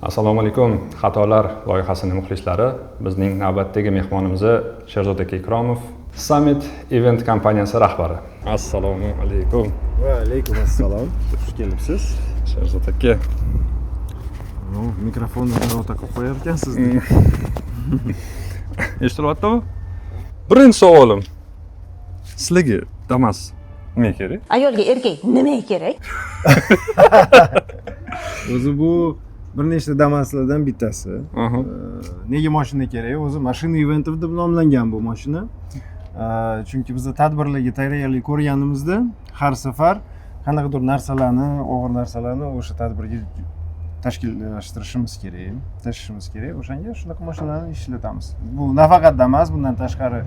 Assalomu alaykum. Xatolar loyihasining muxlislari, bizning navbatdagi mehmonimiz Sherzod aka Ikromov, Summit Event kompaniyasi rahbari. Assalomu alaykum. Va alaykum assalom. Xush kelibsiz. Sherzod aka. Mikrofonni birorta qilib qo'yar ekansiz. Eshitilyaptimi? Birinchi savolim. Sizlarga Damas nima kerak? Ayolga erkak nima kerak? O'zi bu bir nechta Damaslardan bittasi. Nega mashina kerak? O'zi mashina eventi deb nomlangan bu mashina. Chunki biz tadbirlarga tayyorgarlik ko'rganimizda har safar qanaqadir narsalarni, og'ir narsalarni o'sha tadbirga tashkillashtirishimiz kerak, tashishimiz kerak. O'shanga shunaqa mashinalarni ishlatamiz. Bu nafaqat Damas, bundan tashqari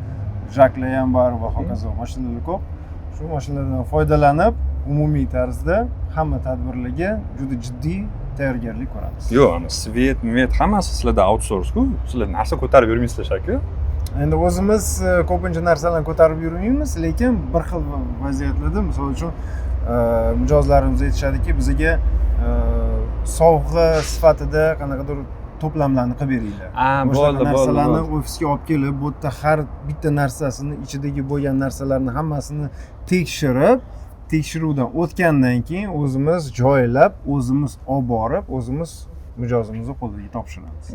Jaklar ham bor va hokazo mashinalar ko'p. Shu mashinalardan foydalanib, umumiy tarzda hamma tadbirlarga juda jiddiy tayyorgarlik ko'ramiz. Yo'q, svet hammasi sizlarda outsource-ku. Sizlar narsa ko'tarib yurmaysizlar shekilli. Endi o'zimiz ko'pincha narsalarni ko'tarib yurmaymiz, lekin bir xil vaziyatlarda, misol uchun mijozlarimiz aytishadiki, bizga sovg'a sifatida qanaqadir to'plamlarni qilib beringlar. Bo'ldi. Narsalarni ofisga olib kelib, bu yerda har bitta narsasini, ichidagi bo'lgan narsalarni hammasini tekshiruvdan o'tgandan keyin o'zimiz joylab, o'zimiz olib borib, o'zimiz mijozimizni qo'liga topshiramiz.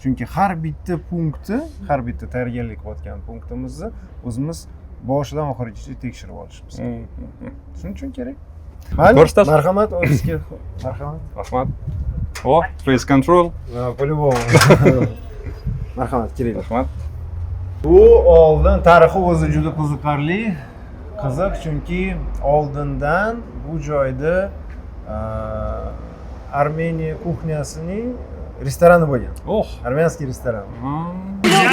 Chunki har bitta punkti, har bitta tayyorgarlik qilayotgan punktimizni o'zimiz boshidan oxirigacha tekshirib olishimiz kerak. Shuning uchun kerak. Ko'rsatasiz? Marhamat, ofisga marhamat. Rahmat. Face control. По-любому. Marhamat, kerak. Rahmat. Bu oldin tarixi o'zi juda qiziqarli, qiziq, chunki oldindan bu joyda Armeniya kuxnyasining restorani bo'lgan. Armянский restoran.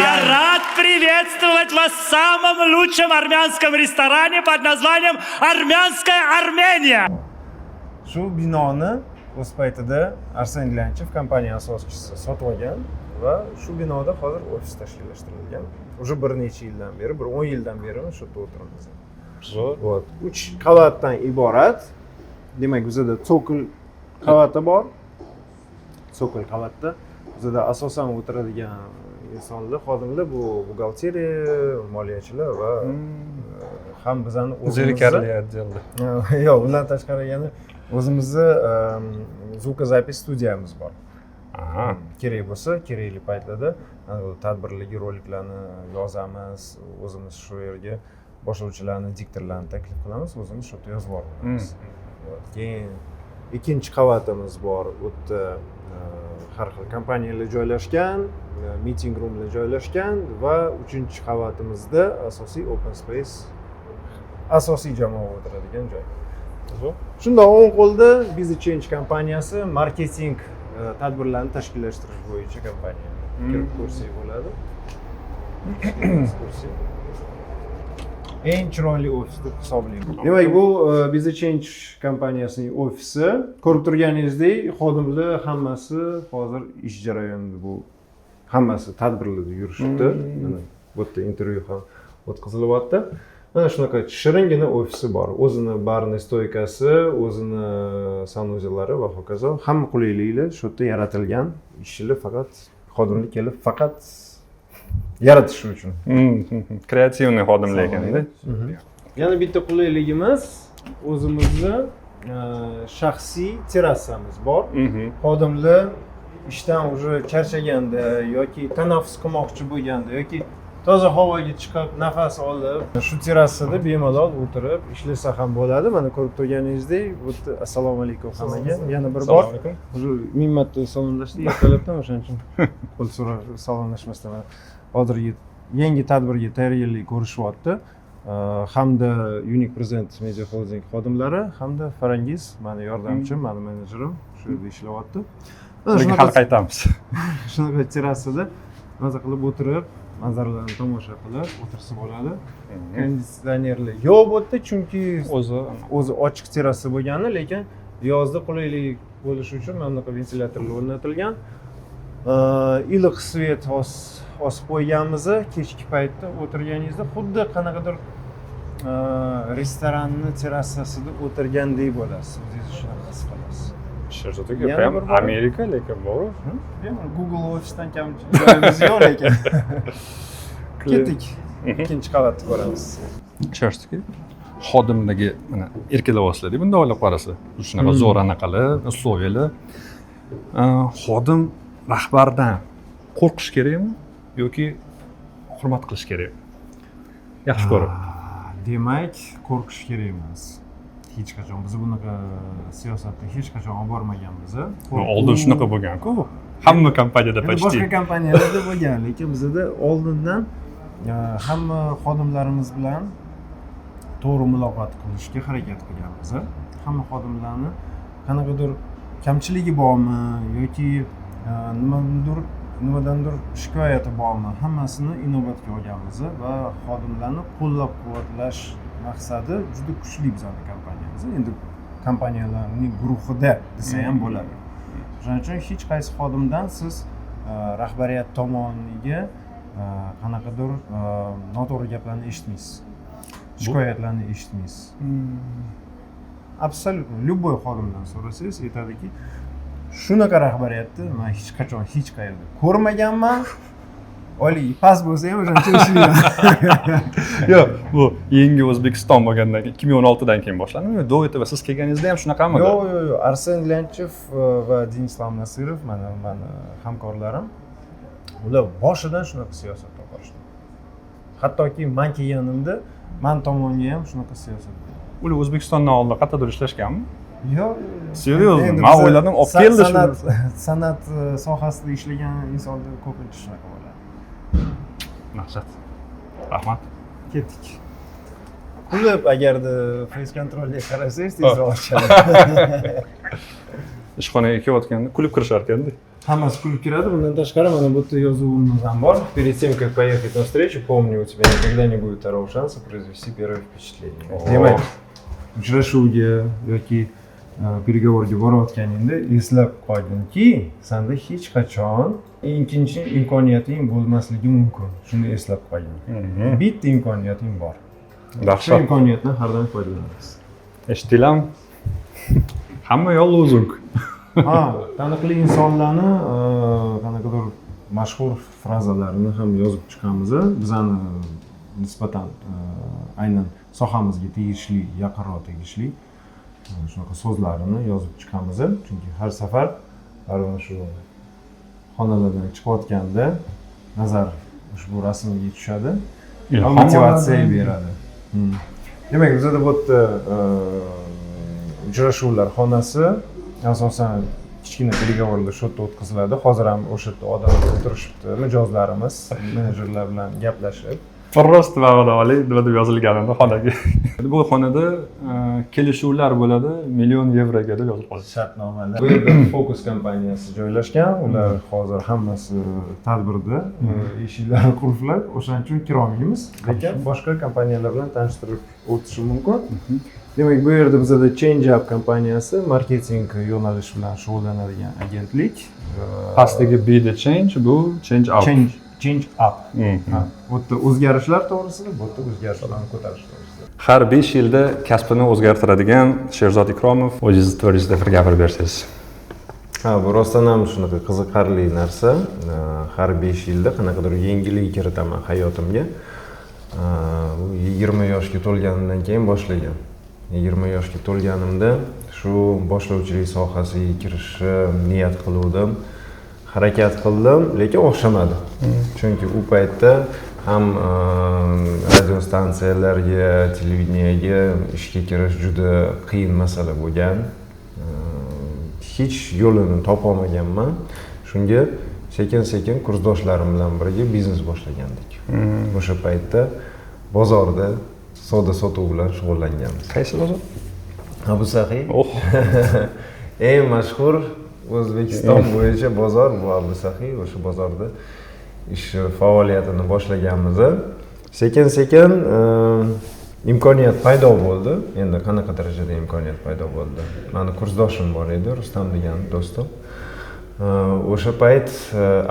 Я рад приветствовать вас в самом лучшем армянском ресторане под названием «Армянская Армения». Shu binoni o'z paytida Arsen Glyanchev kompaniya asoschisi sotib olgan va shu binoda hozir ofis tashkillashtirilgan. Уже bir necha yildan beri, bir 10 yildan beri shu yerda o'tiramiz. Вот. 3 qavatdan iborat. Demak, bizda tsokol qavati bor. Tsokol qavatda bizda asosan o'tiradigan insonlar, xodimlar bu buxgalteriya, moliyachilar va ham bizani Zerikarli отделda. Yo'q, bundan tashqari yana o'zimizni звукозапись studiyamiz bor. Kerak bo'lsa, kerakli paytlarda tadbirlarga roliklarni yozamiz, o'zimiz shu yerga boshlovchilarni, diktorlarni taklif qilamiz, o'zimiz shu yerda yozib boramiz. Keyin ikkinchi qavatimiz bor. U yerda har xil kompaniyalar joylashgan, meeting roomlar joylashgan va uchinchi qavatimizda asosiy open space, asosiy jamoa o'tiradigan joy. Shundoq o'ng qo'lda Business Change kompaniyasi marketing tadbirlarni tashkillashtirish bo'yicha kompaniya. Kirib ko'rsak bo'ladi. Eng chiroyli ofis deb hisoblayman. Demak, bu Business Change kompaniyasining ofisi. Ko'rib turganingizdek, xodimlar hammasi hozir ish jarayonida, bu hammasi tadbirlarda yurishibdi. Mana bu yerda intervyu ham o'tkazilyapti. Mana shunaqa shiringina ofisi bor. O'zini barni stoykasi, o'zini sanuzellari va hokazo. Hamma qulayliklar shu yerda yaratilgan. Ishchilar faqat xodimlar kelib faqat yaratish uchun. Kreativniy xodimlar ekanda. Yana bitta qulayligimiz, o'zimizni shaxsiy terrasamiz bor. Xodimlar ishdan уже charchaganda yoki tanaffus qilmoqchi bo'lganda yoki toza havoga chiqib nafas olib, shu terrasada bemalol o'tirib ishlasa ham bo'ladi. Mana ko'rib turganingizdek, bu yerda assalomu alaykum hammaga. Yana bir bor. Уже ming marta salomlashdik, ertalabdan o'shaning uchun qo'l so'rab salomlashmasdan hozir yangi tadbirga tayyorgarlik ko'rishyapti. Hamda Unique Present Media Holding xodimlari hamda Farangiz, meni yordamchim, meni menejerim shu yerda ishlayapti. Sizga hal qaytamiz. Shunaqa terrasada maza qilib o'tirib, manzaralarni tomosha qilib o'tirsa bo'ladi. Konditsionerlar yo'q bu yerda, chunki o'zi ochiq terrasa bo'lgani, lekin yozda qulaylik bo'lishi uchun mana bunaqa ventilyatorlar o'rnatilgan. Iliq svet osib qo'yganmiz. Kechki paytda o'tirganingizda xuddi qanaqadir restoranni terrasasida o'tirgandek bo'lasiz. O'zingizni shunaqa his qilasiz. Sherzod aka, Yana prям bir bor. Amerika lekin bu. Google ofisdan kam joyimiz yo'q lekin. Ketdik. Ikkinchi qavatni ko'ramiz. Sherzod aka, xodimdagi mana erkalayapsizlar bunda o'ylab qarasa. Shunaqa zo'r anaqali, условияli. Xodim rahbardan qo'rqish kerakmi yoki hurmat qilish kerakmi? Yaxshi ko'rib. Demak, qo'rqish kerak emas. Hech qachon biz bunaqa siyosatda hech qachon olib bormaganmiz. Oldin shunaqa bo'lgan-ku. Hamma kompaniyada Endi почти. boshqa kompaniyalarda bo'lgan, lekin bizda oldindan hamma xodimlarimiz bilan to'g'ri muloqot qilishga harakat qilganmiz. Hamma xodimlarni qanaqadir kamchiligi bormi yoki nimadandir shikoyati bormi, hammasini inobatga olganmiz va xodimlarni qo'llab-quvvatlash maqsadi juda kuchli bizning kompaniyamiz. Endi kompaniyalarning guruhida desa ham bo'ladi. Shuning uchun hech qaysi xodimdan siz rahbariyat tomoniga qanaqadir noto'g'ri gaplarni eshitmaysiz. Shikoyatlarni eshitmaysiz. Absolyutно любой xodimdan so'rasangiz aytadiki, shunaqa rahbariyatni men hech qachon hech qayerda ko'rmaganman. Oliy past bo'lsa ham o'shancha ishlayman. Yo'q, bu yangi O'zbekiston bo'lgandan keyin 2016dan keyin boshlandimi? Do etib siz kelganingizda ham shunaqamidi? Yo'q. Arsen Lyanchev va Denislav Nasirov mani hamkorlarim. Ular boshidan shunaqa siyosatda qolishdi. Hattoki men kelganimda men tomonga ham shunaqa siyosat. Ular O'zbekistondan oldin qayerdadir ishlashganmi? Yo'q. Seryozni, men o'yladim, olib keldi shu. San'at sohasida ishlagan insonlar ko'pincha shunaqa bo'ladi. Maqsad. Rahmat. Ketdik. Kulib agarda face controlga qarasangiz tezroq ochadi. Ishxonaga kelayotganda kulib kirishar ekanda. Hammasi kulib kiradi. Bundan tashqari mana bu yerda yozuvimiz ham bor. Перед тем, как поехать на встречу, помню, у тебя никогда не будет второго шанса произвести первое впечатление. Demak, uchrashuvga yoki переговорga borayotganingda eslab qolginki, senda hech qachon ikkinchi imkoniyating bo'lmasligi mumkin. Shuni eslab qolgin. Bitta imkoniyating bor. Shu Dahshat. imkoniyatdan har doim foydalanamiz. Eshitilam. Hamma yo'l lozung. Taniqli insonlarni qanaqadir mashhur frazalarini ham yozib chiqamiz. Bizani nisbatan aynan sohamizga tegishli, yaqinroq tegishli shunaqa so'zlarini yozib chiqamiz. Chunki har safar mana shu xonalardan chiqayotganda nazar ushbu rasmga tushadi va motivatsiya beradi. Demak, bizda bu yerda uchrashuvlar xonasi asosan kichkina переговорlar shu yerda o'tkaziladi. Hozir ham o'sha yerda odamlar o'tirishibdi, mijozlarimiz, menejerlar bilan gaplashib. Просто ma'noli nima deb yozilganini xonaga. Bu xonada kelishuvlar bo'ladi, $1,000,000 ga deb yozib qoladi. Shartnomalar. Bu yerda Focus kompaniyasi joylashgan. Ular hozir hammasi tadbirda, eshiklari qulflab, o'shaning uchun kira olmaymiz. Lekin boshqa kompaniyalar bilan tanishtirib o'tishi mumkin. Demak, bu yerda bizda Change Up kompaniyasi marketing yo'nalishi bilan shug'ullanadigan agentlik. Pastdagi B the change, bu change up. Change Up. Bu yerda o'zgarishlar to'g'risida, bu yerda o'zgarishlarni ko'tarish to'g'risida. Har 5 yilda kasbini o'zgartiradigan Sherzod Ikromov o'zingiz to'g'risida bir gapirib bersangiz. Bu rostdan ham shunaqa qiziqarli narsa. Har 5 yilda qanaqadir yangilik kiritaman hayotimga. 20 yoshga to'lganimdan keyin boshlagan. 20 yoshga to'lganimda shu boshlovchilik sohasiga kirishni niyat qildim. Harakat qildim, lekin o'xshamadi. Chunki u paytda ham radio stansiyalarga, televideniyaga ishga kirish juda qiyin masala bo'lgan. Hech yo'lini topa olmaganman. Shunga sekin-sekin kursdoshlarim bilan birga biznes boshlagandik. O'sha paytda bozorda savdo sotuv bilan shug'ullanganmiz. Qaysi bozor? Abu Sahiy. Eng mashhur O'zbekiston bo'yicha bozor bu Abu Sahiy. O'sha bozorda ish faoliyatini boshlaganmiz. Sekin-sekin imkoniyat paydo bo'ldi. Endi qanaqa darajada imkoniyat paydo bo'ldi? Meni kursdoshim bor edi, Rustam degan do'stim. O'sha payt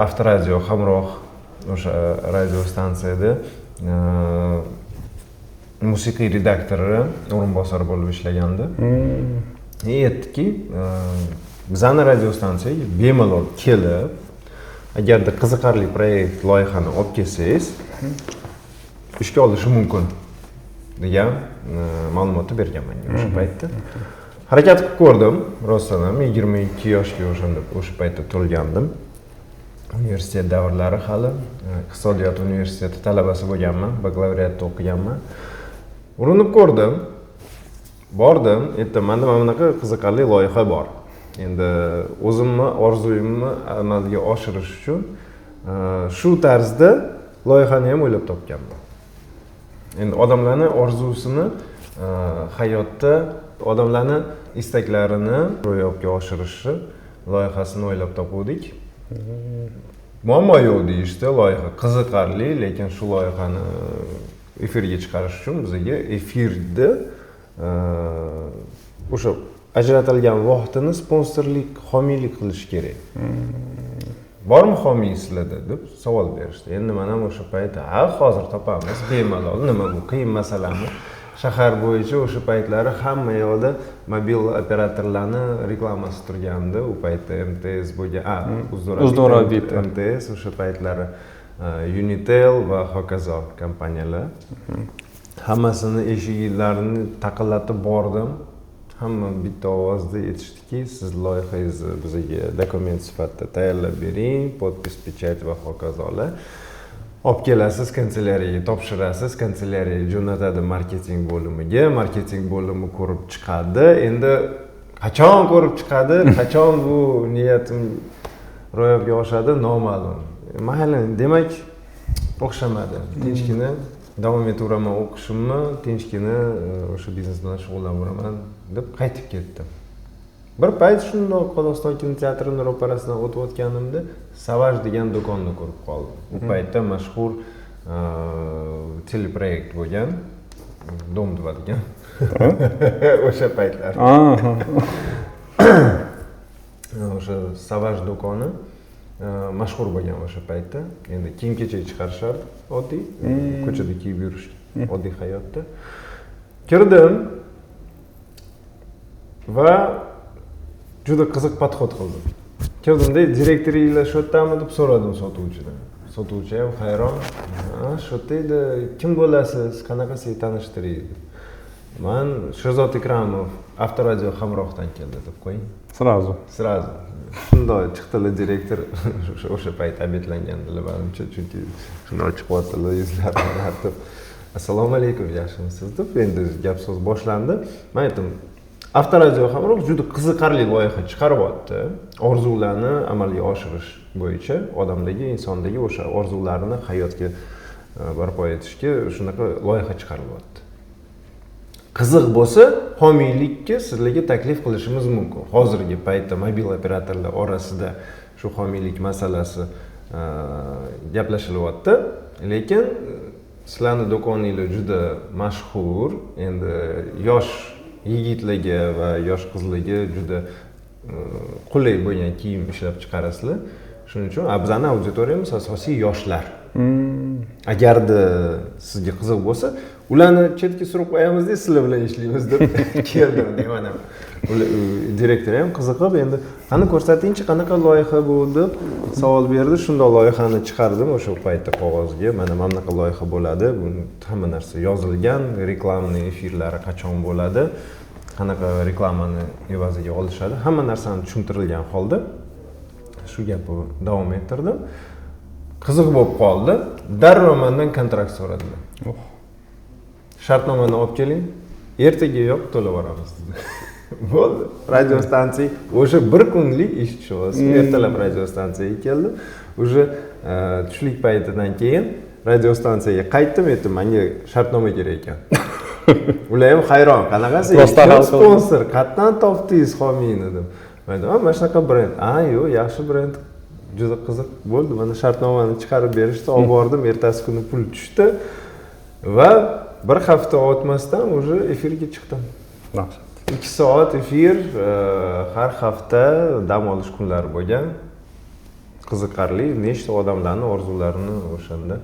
Avtoradio hamroh o'sha radio stansiyada musiqiy redaktori o'rinbosari bo'lib ishlagandi. Aytdiki, bizani radiostansiyaga bemalol kelib, agarda qiziqarli proyekt loyihani olib kelsangiz, ishga olishi mumkin degan ma'lumotni berganman o'sha paytda. Harakat qilib ko'rdim, rostdan ham 22 yoshga o'sha paytda to'lgandim. Universitet davrlari hali iqtisodiyot universiteti talabasi bo'lganman, bakalavriatda o'qiganman. Urinib ko'rdim. Bordim, aytdim, menda mana bunaqa qiziqarli loyiha bor. Endi o'zimni orzuyimni amalga oshirish uchun shu tarzda loyihani ham o'ylab topganman. Endi odamlarning orzusini hayotda, odamlarning istaklarini ro'yobga oshirishi loyihasini o'ylab topdik. Muammo yo'q deyishdi, loyiha qiziqarli, lekin shu loyihani efirga chiqarish uchun bizga efirda o'sha ajratilgan vaqtini sponsorlik, homiylik qilish kerak. Bormi homiy sizlarda deb savol berishdi. Endi men ham o'sha paytda, hozir topamiz, bemalol, nima bu qiyin masalami. Shahar bo'yicha o'sha paytlari hamma yoqda mobil operatorlarni reklamasi turgandi. U paytda MTS bo'lgan, Uzdorobit, MTS o'sha paytlari Unitel va hokazo kompaniyalar. Hammasini eshiklarini taqillatib bordim. Hamma bitta ovozda aytishdiki, siz loyihangizni bizga dokument sifatida tayyorlab bering, podpis, pechat va hokazolar. Olib kelasiz, kanselyariyaga topshirasiz, kanselyariya jo'natadi marketing bo'limiga, marketing bo'limi ko'rib chiqadi. Endi qachon ko'rib chiqadi, qachon bu niyatim ro'yobga oshadi noma'lum. Mayli, demak o'xshamadi. Tinchgina davom etaveraman o'qishimni, tinchgina o'sha biznes bilan shug'ullanaman deb qaytib ketdim. Bir payt shundoq Qozog'iston kinoteatrining ro'parasidan o'tayotganimda Savaj degan do'konni ko'rib qoldim. U paytda mashhur teleproyekt bo'lgan, Dom 2 degan. O'sha paytlar. O'sha Savaj do'koni mashhur bo'lgan o'sha paytda. Endi kiyim-kechak chiqarishardi, oddiy, ko'chada kiyib yurish, oddiy hayotda. Kirdim va juda qiziq podxod qildim. Kirdimda direktoringlar shu yerdami deb so'radim sotuvchidan. Sotuvchi ham hayron. Shu yerda kim bo'lasiz? Qanaqa sizni tanishtiraydi? Men Sherzod Ikramov Avtoradio Hamrohdan keldi deb qo'ying. Srazu. Shunday chiqdilar direktor o'sha payt obetlangandilar menimcha, chunki shunday chiqyaptilar yuzlarini artib. Assalomu alaykum, yaxshimisiz deb endi gap so'z boshlandi. Men aytdim, Avtoradio Hamroh juda qiziqarli loyiha chiqaryapti. Orzularni amalga oshirish bo'yicha odamdagi, insondagi o'sha orzularini hayotga barpo etishga shunaqa loyiha chiqaryapti. Qiziq bo'lsa, homiylikka sizlarga taklif qilishimiz mumkin. Hozirgi paytda mobil operatorlar orasida shu homiylik masalasi gaplashilyapti, lekin sizlarning do'koninglar juda mashhur. Endi yosh yigitlarga va yosh qizlarga juda qulay bo'lgan kiyim ishlab chiqarasizlar. Shuning uchun bizning auditoriyamiz asosiy yoshlar. Agarda sizga qiziq bo'lsa, ularni chetga surib qo'yamiz-da, sizlar bilan ishlaymiz deb keldim deyman. Direktor ham qiziqib, endi qani ko'rsatingchi, qanaqa loyiha bu deb savol berdi. Shunday loyihani chiqardim o'sha paytda qog'ozga. Mana bunaqa loyiha bo'ladi. Bu hamma narsa yozilgan, reklamaning efirlari qachon bo'ladi, qanaqa reklamani evaziga olishadi, hamma narsani tushuntirilgan holda shu gapni davom ettirdim. Qiziq bo'lib qoldi. Darrov mendan kontrakt so'radilar. Shartnomani olib keling, ertagayoq to'lab yuboramiz dedi. Bo'ldi. Radio stansiya o'sha bir kunlik ish tushuvasi. Ertalab radio stansiyaga keldim. O'sha tushlik paytidan keyin radio stansiyaga qaytdim, aytdim, menga shartnoma kerak ekan. Ular ham hayron, qanaqasi sponsor, qayerdan topdingiz homiyni deb. Men aytdim, mana shunaqa brend. Yo'q, yaxshi brend. Juda qiziq bo'ldi. Mana shartnomani chiqarib berishdi, olib bordim, ertasi kuni pul tushdi va bir hafta o'tmasdan o'sha efirga chiqdim. 2 soat efir, har hafta dam olish kunlari bo'lgan. Qiziqarli, nechta odamlarning orzularini o'shanda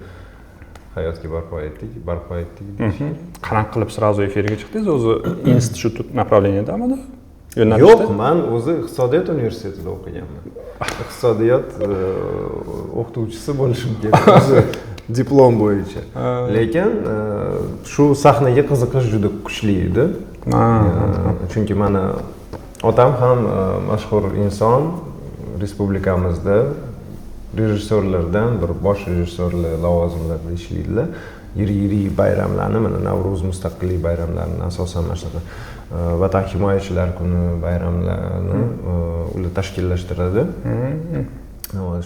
hayotga barpo etdik. Qanaqa qilib srazu efirga chiqdingiz? O'zi institut направлениедami? yo'nalishda? Yo'q, men o'zi iqtisodiyot universitetida o'qiganman. Iqtisodiyot o'qituvchisi bo'lishim kerak o'zi diplom bo'yicha. Lekin shu sahnaga qiziqish juda kuchli edi. Chunki meni otam ham mashhur inson, respublikamizda rejissyorlardan bir bosh rejissyorlar lavozimlarida ishlaydilar. Yirik bayramlarni, mana Navro'z mustaqillik bayramlarini asosan mana shunaqa Vatan himoyachilar kuni bayramlarini ular tashkillashtiradi.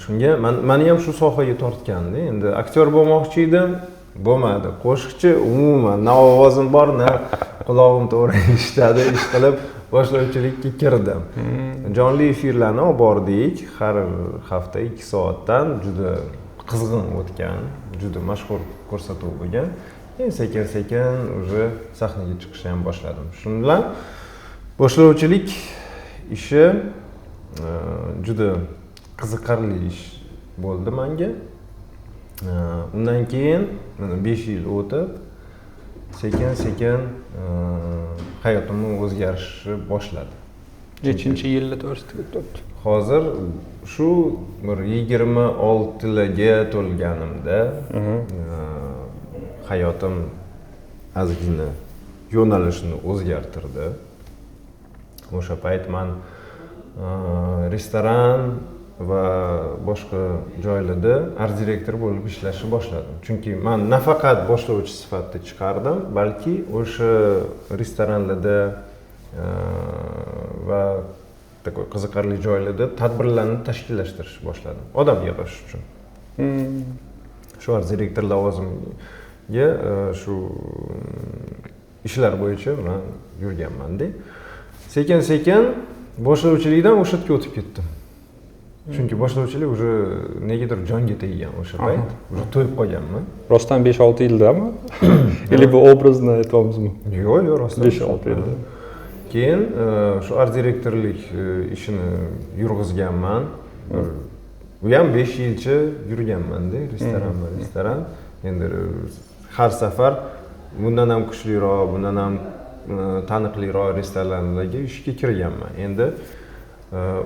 Shunga meni ham shu sohaga tortganda, endi aktyor bo'lmoqchi edim, bo'lmadi. Qo'shiqchi umuman na ovozim bor, na qulog'im to'g'ri eshitadi, ish qilib boshlovchilikka kirdim. Jonli efirlarni olib bordik, har hafta 2 soatdan juda qizg'in o'tgan, juda mashhur ko'rsatuv bo'lgan. Keyin sekin-sekin уже sahnaga chiqishni ham boshladim. Shuning bilan boshlovchilik ishi juda qiziqarli ish bo'ldi menga. Undan keyin mana 5 yil o'tib, sekin-sekin hayotimning o'zgarishi boshladi. Nechinchi yilda to'g'risiga o'tdi? Hozir shu bir 26larga to'lganimda hayotim ozgina yo'nalishini o'zgartirdi. O'sha payt men restoran va boshqa joylarda art direktor bo'lib ishlashni boshladim. Chunki men nafaqat boshlovchi sifatida chiqardim, balki o'sha restoranlarda va такой qiziqarli joylarda tadbirlarni tashkillashtirishni boshladim. Odam yig'ish uchun. Shu art direktor lavozimiga shu ishlar bo'yicha men yurganman-da. Sekin-sekin boshlovchilikdan o'sha yerga o'tib ketdim. Chunki boshlovchilik уже negadir jonga teggan o'sha payt. Уже to'yib qolganman. Rostdan 5-6 yildami? Или bu obrazni aytamizni? Yo'q, rostdan 5-6 yilda. Keyin shu art direktorlik ishini yurg'izganman. Bu ham 5 yilcha yurganman-da, restoran. Endi har safar bundan ham kuchliroq, bundan ham taniqliroq restoranlarga ishga kirganman. Endi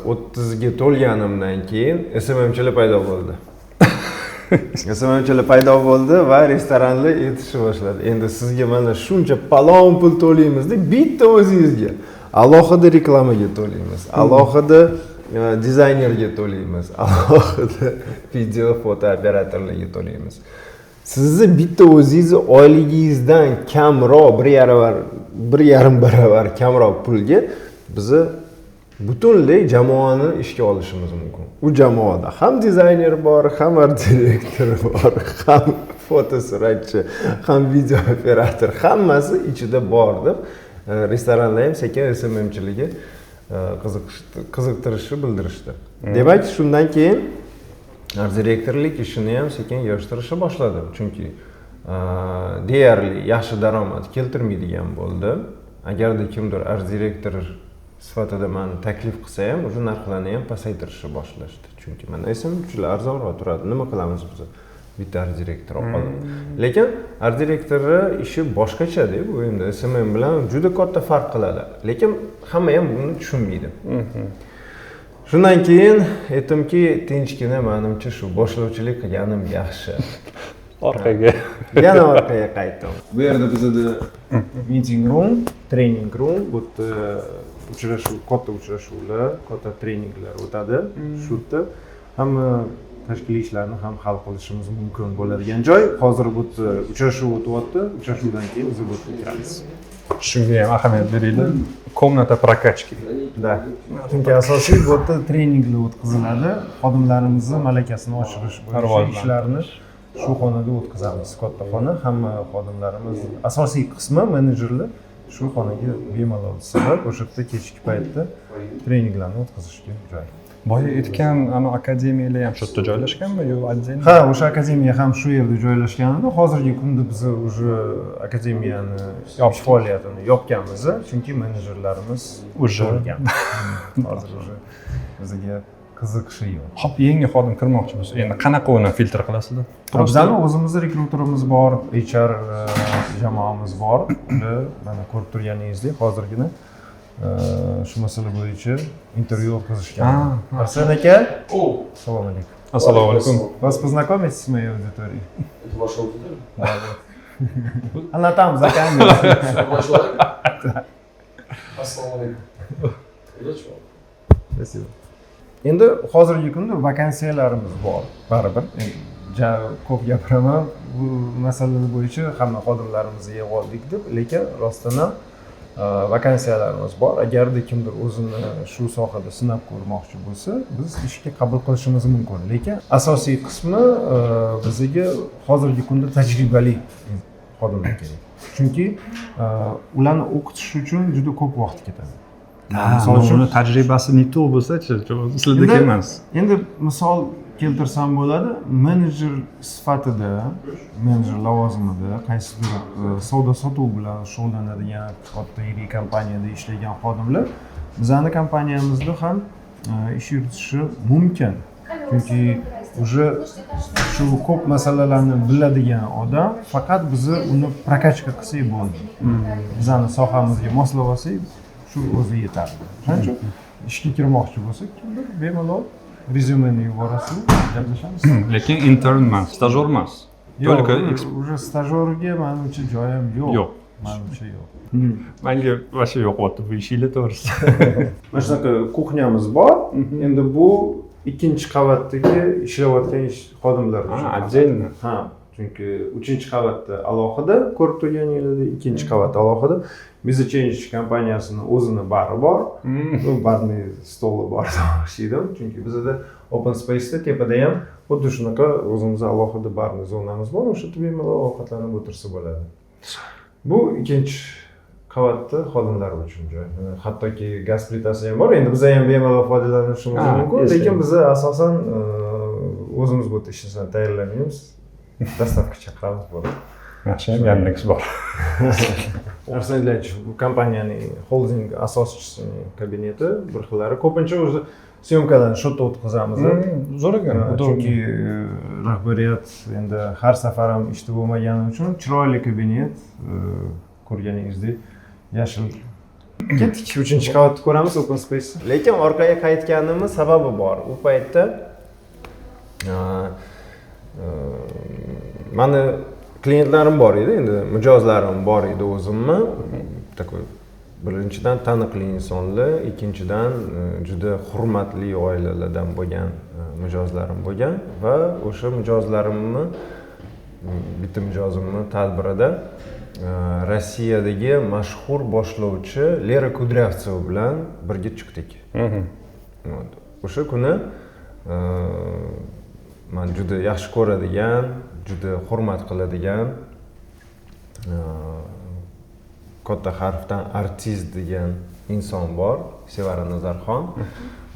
30 ga to'lganimdan keyin SMMchilar paydo bo'ldi. SMMchilar paydo bo'ldi va restoranlar yetishni boshladi. Endi sizga mana shuncha palon pul to'laymiz-da, bitta o'zingizga. Alohida reklamaga to'laymiz, alohida dizaynerga to'laymiz, alohida video foto operatorlarga to'laymiz. Sizni bitta o'zingizni oyligingizdan kamroq 1,5 baravar kamroq pulga bizni butunlay jamoani ishga olishimiz mumkin. U jamoada ham dizayner bor, ham art direktor bor, ham fotosuratchi, ham video operator, hammasi ichida bor deb restoranlar ham sekin SMMchiligiga qiziqtirishni bildirishdi. Demak, shundan keyin art direktorlik ishini ham sekin yig'ishtirishni boshladim. Chunki deyarli yaxshi daromad keltirmaydigan bo'ldi. Agarda kimdir art direktor sifatida meni taklif qilsa ham, o'sha narxlarni ham pasaytirishni boshlashdi. Chunki men SMMchilar arzonroq turadi. Nima qilamiz biz? Bitta art direktor olib. Lekin art direktori ishi boshqacha-da, bu endi SMM bilan juda katta farq qiladi. Lekin hamma ham buni tushunmaydi. Shundan keyin aytdimki, tinchgina menimcha shu boshlovchilik qilganim yaxshi. Yana orqaga qaytdim. Bu yerda bizda meeting room, training room, bu uchrashuv, katta uchrashuvlar, katta treninglar o'tadi. Shu yerda hamma tashkiliy ishlarni ham hal qilishimiz mumkin bo'ladigan joy. Hozir bu uchrashuv o'tyapti. Uchrashuvdan keyin biz bu yerga kiramiz. Shunga ham ahamiyat beringlar. Komnata prokachki. Da. Chunki asosiy bu yerda treninglar o'tkaziladi. Xodimlarimizni malakasini oshirish bo'yicha ishlarni shu xonada o'tkazamiz. Katta xona, hamma xodimlarimiz asosiy qismi menejerlar shu xonaga bemalol sig'ib, o'sha yerda kechki paytda treninglarni o'tkazishga joy. Boya aytgan ana akademiyalar ham shu yerda joylashganmi yo отдельно? Ha, o'sha akademiya ham shu yerda joylashgan edi. Hozirgi kunda biz уже akademiyani faoliyatini yopganmiz, chunki menejerlarimiz bo'lgan. Hozir уже bizga qiziqishi yo'q. Hop, yangi xodim kirmoqchi bo'lsa, endi qanaqa uni filtr qilasizlar? Bizning o'zimizda rekruterimiz bor, HR jamoamiz bor. Mana ko'rib turganingizdek, hozirgina shu masala bo'yicha intervyu o'tkazishgan. Arsen aka, assalomu alaykum. Assalomu alaykum. Вас познакомить с моей аудиторией? Это ваша аудитория? Она там, за камерой. Ваш человек? Ассаламу алейкум. Удачи вам. Спасибо. Endi hozirgi kunda vakansiyalarimiz bor. Baribir ko'p gapiraman, bu masalalar bo'yicha hamma xodimlarimizni yig'ib oldik deb, lekin rostdan ham vakansiyalarimiz bor. Agarda kimdir o'zini shu sohada sinab ko'rmoqchi bo'lsa, biz ishga qabul qilishimiz mumkin. Lekin asosiy qismi bizga hozirgi kunda tajribali xodimlar kerak. Chunki ularni o'qitish uchun juda ko'p vaqt ketadi. Misol uchun tajribasi neto bo'lsa-chi, sizdek emas. Endi misol keltirsam bo'ladi, menejer sifatida, menejer lavozimida qaysidir savdo sotuv bilan shug'ullanadigan katta yirik kompaniyada ishlagan xodimlar bizani kompaniyamizda ham ish yuritishi mumkin. Chunki уже shu ko'p masalalarni biladigan odam faqat bizni uni prokachka qilsak bo'ldi. Bizani sohamizga moslab olsak, shu o'zi yetadi. Shuning uchun ishga kirmoqchi bo'lsak, kimdir bemalol rezyumeni yuborasiz, gaplashamiz. Lekin intern emas, stajyor emas. Только уже stajyorga menimcha joyim yo'q. Yo'q. Menimcha yo'q. Menga vasha yo'qyapti bu ishinglar to'g'risi. Mana shunaqa kuxnyamiz bor. Endi bu ikkinchi qavatdagi ishlayotgan xodimlar uchun. Отдельно. Ha, chunki 3-qavatda alohida, ko'rib turganingizdek, 2-qavat alohida. Biza Change kompaniyasining o'zini bari bor. Bu barni stoli bor deyishdim. Chunki bizda Open Space'da tepada ham xuddi shunaqa o'zimizning alohida barni zonamiz bor. O'sha bemalol ovqatlanib o'tirsa bo'ladi. Bu ikkinchi qavatda xodimlar uchun joy. Hattoki gaz plitasi ham bor. Endi biz ham bemalol foydalanishimiz mumkin, lekin biz asosan o'zimiz bu ishni tayyorlamaymiz. Dastavka chaqiramiz bo'ladi. Yaxshi, Yandex bor. Arsen Ilyich bu kompaniyaning holding asoschisining kabineti bir xillari. Ko'pincha o'zi syomkalarni shu yerda o'tkazamiz. Zo'r ekan. Chunki rahbariyat endi har safar ham ishda bo'lmagani uchun chiroyli kabinet, ko'rganingizdek yashil. Ketdik 3-qavatda ko'ramiz Open Space. Lekin orqaga qaytganimiz sababi bor. U paytda mani klientlarim bor edi, endi mijozlarim bor edi o'zimni. Такой birinchidan taniqli insonlar, ikkinchidan juda hurmatli oilalardan bo'lgan mijozlarim bo'lgan va o'sha mijozlarimni bitta mijozimni tadbirida Rossiyadagi mashhur boshlovchi Lera Kudryavtseva bilan birga chiqdik. O'sha kuni men juda yaxshi ko'radigan, juda hurmat qiladigan katta harfdan artist degan inson bor, Sevara Nazarxon.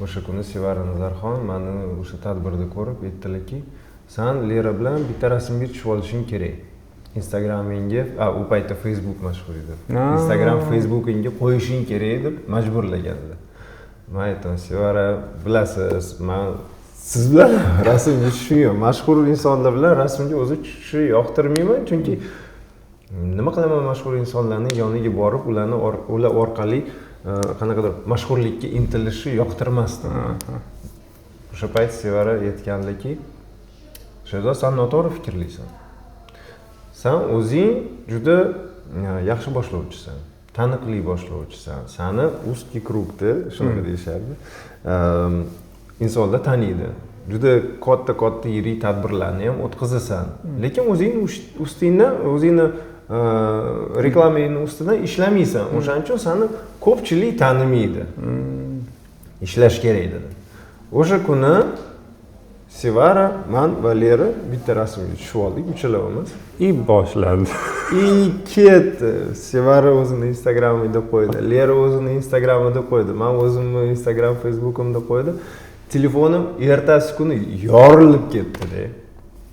O'sha kuni Sevara Nazarxon meni o'sha tadbirda ko'rib aytdilarki, "Sen Lera bilan bitta rasmga tushib olishing kerak. Instagramingga, u paytda Facebook mashhur edi. Instagram, Facebookingga qo'yishing kerak" deb majburlaganlar. Men aytdim, "Sevara, bilasiz, men siz bilan rasmga tushishim, mashhur insonlar bilan rasmga o'zi tushishni yoqtirmayman, chunki nima qilaman mashhur insonlarning yoniga borib, ular orqali qanaqadir mashhurlikka intilishni yoqtirmasdim." O'sha payt Sevara aytganlarki, "Shehzod, sen noto'g'ri fikrlaysan. Sen o'zing juda yaxshi boshlovchisan, taniqli boshlovchisan. Seni узкий krugda, shunaqa deyishardi, insonlar taniydi. Juda katta yirik tadbirlarni ham o'tkazasan. Lekin o'zing ustingdan, o'zingni reklamangni ustidan ishlamaysan. O'shaning uchun seni ko'pchilik tanimaydi. Ishlash kerak" dedi. O'sha kuni Sevara, men va Lera bitta rasmga tushib oldik, uchalavamiz. Boshlandi. Ketdi. Sevara o'zini Instagramida qo'ydi, Lera o'zini Instagramida qo'ydi, men o'zimni Instagram, Facebookimda qo'ydim. Telefonim ertasi kuni yorilib ketdi-da.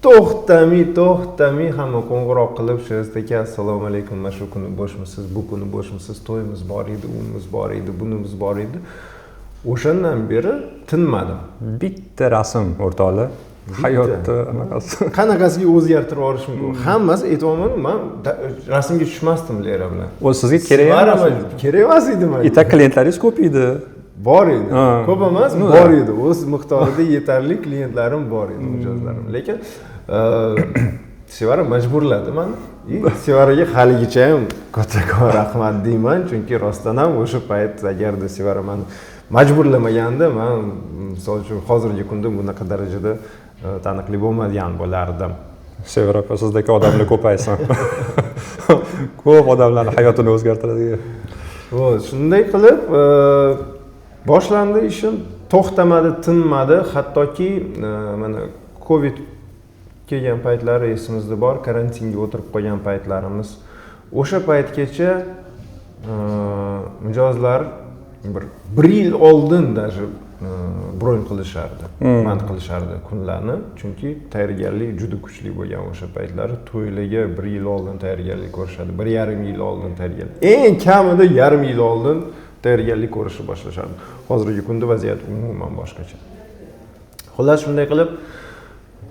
To'xtamay hamma qo'ng'iroq qilib, "Shehzod aka, assalomu alaykum, mana shu kuni bo'shmisiz, bu kuni bo'shmisiz, to'yimiz bor edi, unimiz bor edi, bunimiz bor edi." O'shandan beri tinmadim. Bitta rasm o'rtoqlar hayotda anaqasi. Qanaqasiga o'zgartirib yuborish mumkin? Hammasi aytyapman, men rasmga tushmasdim Lera bilan. O sizga kerak emas. Kerak emas edi menga. Itak klientlaringiz ko'p edi. Bor edi. Ha. Ko'p emas, bor edi. O'z miqdorida yetarli klientlarim bor edi, mijozlarim. Lekin Sevara majburladi meni. Sevaraga haligacha ham kattakon rahmat deyman, chunki rostdan ham o'sha payt agarda Sevara meni majburlamaganda, men misol uchun hozirgi kunda bunaqa darajada taniqli bo'lmagan bo'lardim. Sevara opa, sizdagi odamlar ko'paysin. Ko'p odamlarni hayotini o'zgartiradigan. Shunday qilib boshlandi ishim, to'xtamadi, tinmadi, hattoki mana Covid kelgan paytlari esimizda bor, karantinga o'tirib qolgan paytlarimiz. O'sha paytgacha mijozlar bir yil oldin даже bron qilishardi, man qilishardi kunlarni, chunki tayyorgarlik juda kuchli bo'lgan o'sha paytlari. To'ylarga bir yil oldin tayyorgarlik ko'rishadi, 1,5 yil oldin tayyorgarlik. Eng kamida 1,5 yil oldin tayyorgarlik ko'rishni boshlashardi. Hozirgi kunda vaziyat umuman boshqacha. Xullas shunday qilib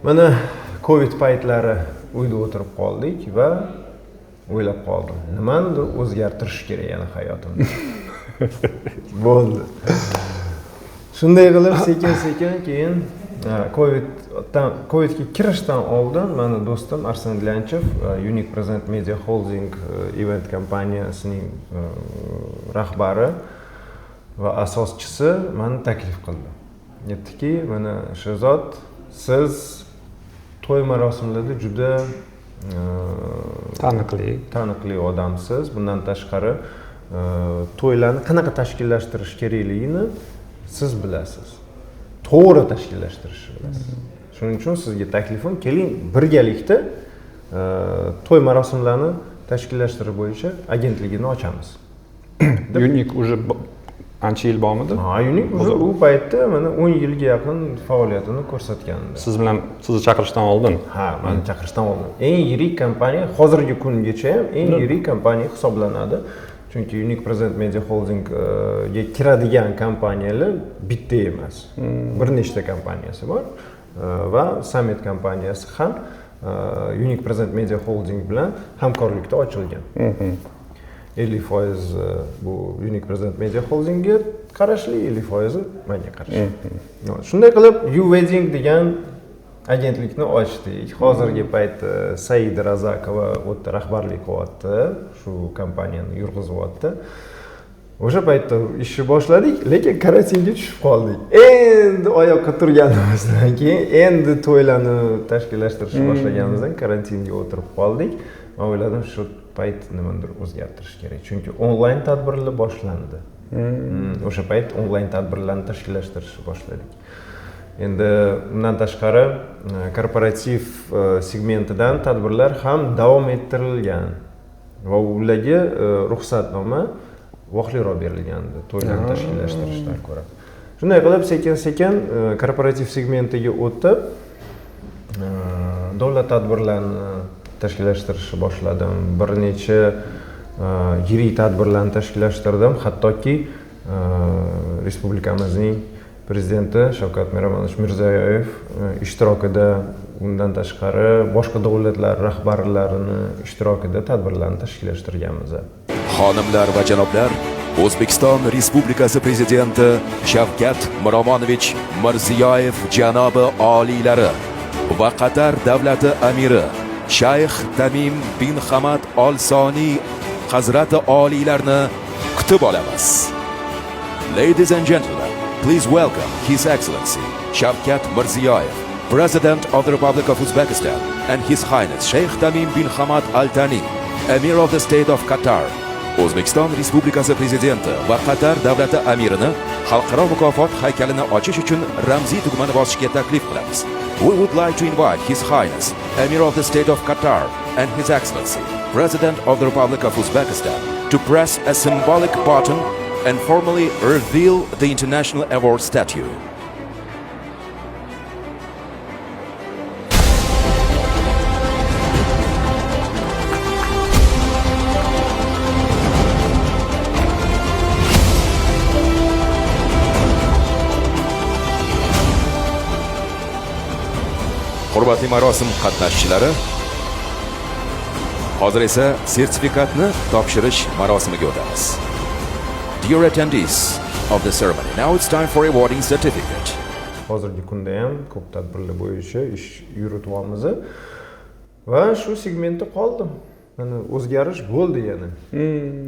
mana Covid paytlari uyda o'tirib qoldik va o'ylab qoldim, nimanidir o'zgartirish kerak yana hayotimda. Bo'ldi. Shunday qilib sekin-sekin keyin Covidga kirishdan oldin meni do'stim Arsen Dlyanchev Unique Present Media Holding event kompaniyasining rahbari va asoschisi meni taklif qildi. Aytdiki, mana Sherzod, siz to'y marosimlarida juda taniqli odamsiz. Bundan tashqari to'ylarni qanaqa tashkillashtirish kerakligini siz bilasiz. To'g'ri tashkillashtirishni bilasiz. Shuning uchun sizga taklifim, keling birgalikda to'y marosimlarini tashkillashtirish bo'yicha agentligini ochamiz. Unique уже ancha yil bormidi? Ha, Unique уже u paytda mana 10 yilga yaqin faoliyatini ko'rsatgandi. Sizni chaqirishdan oldin? Ha, meni chaqirishdan oldin. Eng yirik kompaniya, hozirgi kungacha ham eng yirik kompaniya hisoblanadi. Chunki Unique Present Media Holding ga kiradigan kompaniyalar bitta emas. Bir nechta kompaniyasi bor va Summit kompaniyasi ham Unique Present Media Holding bilan hamkorlikda ochilgan. 50% bu Unique Present Media Holdingga qarashli, 50% menga qarashli. Shunday qilib U-Wedding degan agentlikni ochdik. Hozirgi paytda Said Razakova o'ta rahbarlik qilyapti, shu kompaniyani yurg'izyapti. O'sha paytda ishni boshladik, lekin karantinga tushib qoldik. Endi oyoqqa turganimizdan keyin, endi to'ylarni tashkillashtirishni boshlaganimizdan karantinga o'tirib qoldik. Men o'yladim, shu payt nimadir o'zgartirish kerak, chunki onlayn tadbirlar boshlandi. O'sha payt onlayn tadbirlarni tashkillashtirishni boshladik. Endi undan tashqari korporativ segmentidan tadbirlar ham davom ettirilgan va ularga ruxsatnoma vaqtliroq berilgandi to'ylarni tashkillashtirishdan ko'ra. Shunday qilib sekin-sekin korporativ segmentiga o'tib davlat tadbirlarini tashkillashtirishni boshladim. Bir necha yirik tadbirlarni tashkillashtirdim. Hattoki respublikamizning prezidenti Shavkat Miromonovich Mirziyoyev ishtirokida, undan tashqari boshqa davlatlar rahbarlarini ishtirokida tadbirlarni tashkillashtirganmiz. Xonimlar va janoblar, O'zbekiston Respublikasi Prezidenti Shavkat Miromonovich Mirziyoyev janobi oliylari va Qatar davlati amiri Shayx Tamim bin Hamad Al Soni Hazrati oliylarni kutib olamiz. Ladies and gentlemen, please welcome His Excellency Shavkat Mirziyoyev, President of the Republic of Uzbekistan, and His Highness Sheikh Tamim bin Hamad Al Thani, Emir of the State of Qatar. O'zbekiston Respublikasi Prezidenti va Qatar davlati amirini xalqaro mukofot haykalini ochish uchun ramziy tugmani bosishga taklif qilamiz. We would like to invite His Highness Emir of the State of Qatar and His Excellency President of the Republic of Uzbekistan to press a symbolic button and formally reveal the International Award statue. Hurmatli marosim qatnashchilari, hozir esa sertifikatni topshirish marosimiga o'tamiz. Dear attendees of the ceremony, now it's time for awarding certificate. Hozirgi kunda ham ko'p tadbirlar bo'yicha ish yurityapmiz va shu segmentda qoldim. Mana o'zgarish bo'ldi yana.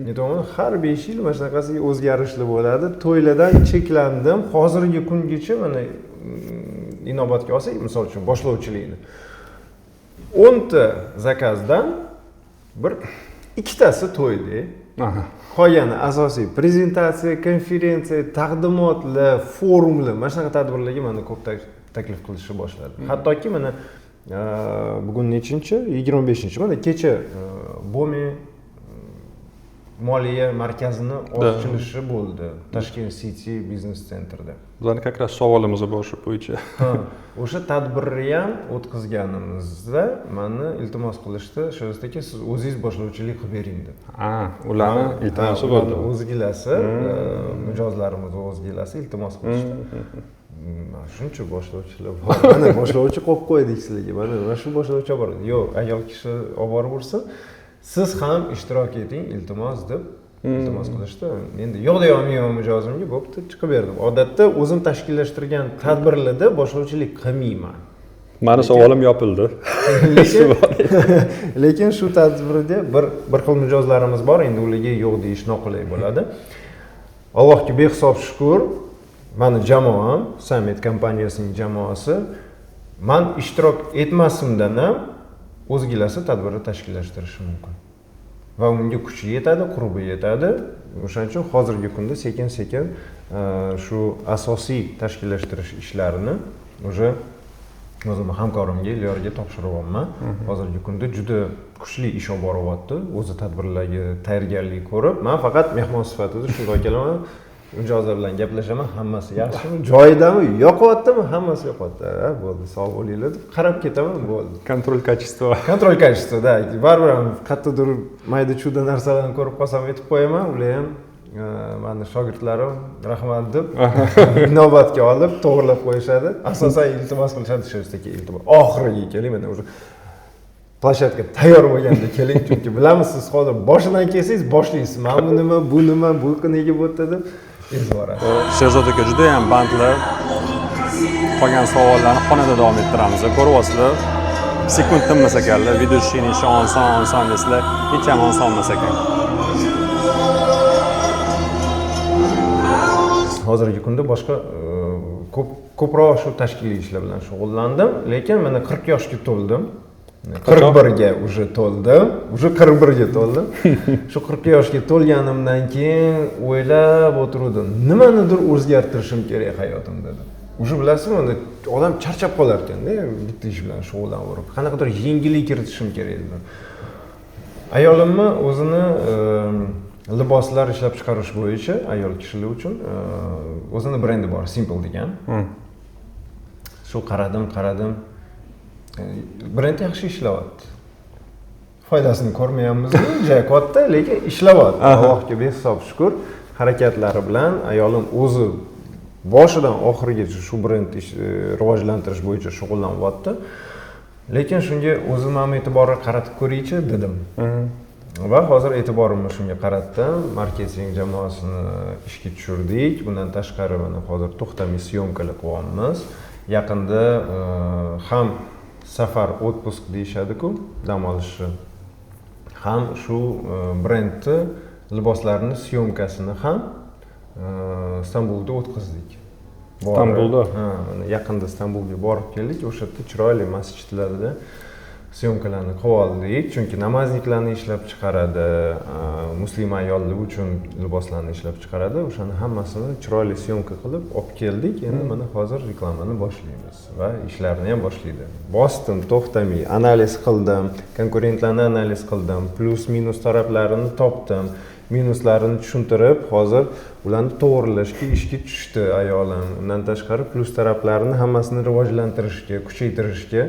Aytaman, har 5 yil mana shunaqasi o'zgarishlar bo'ladi. To'ylardan cheklandim. Hozirgi kungacha mana inobatga olsak, misol uchun boshlovchilikni 10 ta zakazdan bir ikkitasi to'yda. Qolgani asosiy prezentatsiya, konferensiya, taqdimotlar, forumlar, mana shunaqa tadbirlarga mana ko'p taklif qilishni boshladi. Hattoki mana bugun nechinchi? 25-chi. Mana kecha Bomi moliya markazini ochilishi bo'ldi. Tashkent City Business Centerda. Bizning как раз savolimiz bor shu bo'yicha. O'sha tadbirni ham o'tkazganimizda meni iltimos qilishdi, shunday siz o'zingiz boshlovchilik qilib bering deb. Ularni iltimosi bo'ldi. O'zgilasi, mijozlarimiz o'zgilasi iltimos qilishdi. Shuncha boshlovchilar bor. Mana boshlovchi qo'yib qo'ydik sizlarga. Mana shu boshlovchi bor. Yo'q, ayol kishi olib borib ursin. Siz ham ishtirok eting, iltimos deb iltimos qilishdi. Endi yo'q deyolmayman mijozimga, bo'pti, chiqib berdim. Odatda o'zim tashkillashtirgan tadbirlarda boshlovchilik qilmayman. Mani savolim yopildi. Lekin shu tadbirda bir xil mijozlarimiz bor, endi ularga yo'q deyish noqulay bo'ladi. Allohga behisob shukr, mani jamoam, Summit kompaniyasining jamoasi, men ishtirok etmasimdan ham o'zgilasi tadbirni tashkillashtirishi mumkin. Va unga kuchi yetadi, qurbi yetadi. O'shaning uchun hozirgi kunda sekin-sekin shu asosiy tashkillashtirish ishlarini o'sha o'zim hamkorimga, Ilyorga topshiryapman. Hozirgi kunda juda kuchli ish olib boryapti. O'zi tadbirlarga tayyorgarlik ko'rib, men faqat mehmon sifatida shunga kelaman. Mijozlar bilan gaplashaman, hammasi yaxshimi, joyidami, yoqyaptimi, hammasi yoqyapti. Bo'ldi, sog' bo'linglar deb qarab ketaman, bo'ldi. Kontrol kачества. Kontrol kачества, da. Baribir ham qayerdadir mayda-chuda narsalarni ko'rib qolsam aytib qo'yaman, ular ham meni shogirdlarim rahmat deb inobatga olib to'g'rilab qo'yishadi. Asosan iltimos qilishadi shunday iltimos. Oxiriga keling, mana o'sha plashatka tayyor bo'lganda keling, chunki bilamiz siz hozir boshidan kelsangiz boshlaysiz. Mana bu nima, bu nima, bu nega bo'ldi deb ezvoradi. Sherzod aka juda ham bandli. Qolgan savollarni xonada davom ettiramiz. Ko'ryapsizlar, sekund tinmas ekanlar, video ishini oson desizlar, hech ham oson emas ekan. Hozirgi kunda boshqa ko'proq shu tashkiliy ishlar bilan shug'ullandim, lekin mana 40 yoshga to'ldim. 41 ga уже to'ldim. Уже 41 ga to'ldim. Shu 40 yoshga to'lganimdan keyin o'ylab o'tirdim. Nimanidir o'zgartirishim kerak hayotimda dedim. Уже bilasizmi, odam charchab qolar ekanda, bitta ish bilan shug'ullanib, qanaqadir yengillik kiritishim kerak dedim. Ayolimni o'zini liboslar ishlab chiqarish bo'yicha ayol kishilar uchun o'zini brendi bor, Simple degan. Shu qaradim. Brend yaxshi ishlayapti. Foydasini ko'rmayapmiz, juda katta, lekin ishlayapti. Allohga behisob shukr, harakatlari bilan ayolim o'zi boshidan oxirigacha shu brendni rivojlantirish bo'yicha shug'ullanyapti. Lekin shunga o'zim ham e'tiborni qaratib ko'raychi dedim. Va hozir e'tiborimni shunga qaratdim. Marketing jamoasini ishga tushirdik. Bundan tashqari mana hozir to'xtamay syomkalar qilyapmiz. Yaqinda ham safar отпуск deyishadi-ku, dam olishni. Ham shu brendni liboslarini syomkasini ham Istanbulda o'tkazdik. Istanbulda? Ha, mana yaqinda Istanbulga borib keldik. O'sha yerda chiroyli masjidlarda syomkalarni qilib oldik, chunki namozniklarni ishlab chiqaradi, musulmon ayollar uchun liboslarni ishlab chiqaradi. O'shani hammasini chiroyli syomka qilib olib keldik. Endi mana hozir reklamani boshlaymiz va ishlarni ham boshlaydi. Bosdim, to'xtamay analiz qildim, konkurentlarni analiz qildim, plus-minus taraflarini topdim, minuslarini tushuntirib, hozir ularni to'g'rilashga ishga tushdi ayolim. Undan tashqari plus taraflarini hammasini rivojlantirishga, kuchaytirishga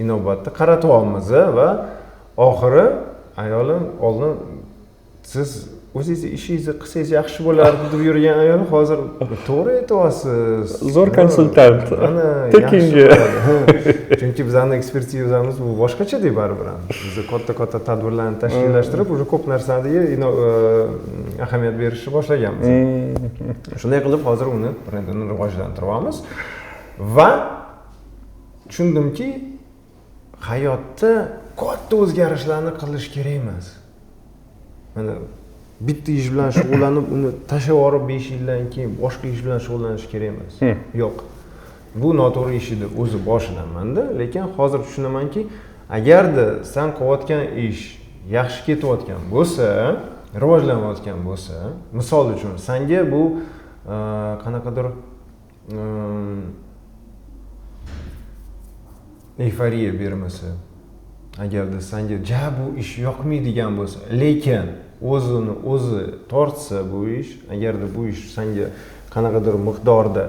inobatda qaratyapmiz va oxiri ayolim oldin siz o'zingiz ishingizni qilsangiz yaxshi bo'lardi deb yurgan ayol hozir to'g'ri aytyapsiz. Zo'r konsultant. Ana Tekinga. Chunki bizning ekspertizamiz bu boshqacha-da baribir. Biz katta tadbirlarni tashkillashtirib, уже ko'p narsaga ahamiyat berishni boshlaganmiz. Shunday qilib hozir uni brendini rivojlantiryapmiz va tushundimki, hayotda katta o'zgarishlarni qilish kerak emas. Mana bitta ish bilan shug'ullanib, uni tashlab yuborib 5 yildan keyin boshqa ish bilan shug'ullanish kerak emas. Yo'q. Bu noto'g'ri ish edi o'zi boshidanmanda, lekin hozir tushunamanki, agarda sen qilayotgan ish yaxshi ketayotgan bo'lsa, rivojlanayotgan bo'lsa, misol uchun senga bu qanaqadir euforiya bermasa, agarda senga bu ish yoqmaydigan bo'lsa, lekin o'zi tortsa bu ish, agarda bu ish senga qanaqadir miqdorda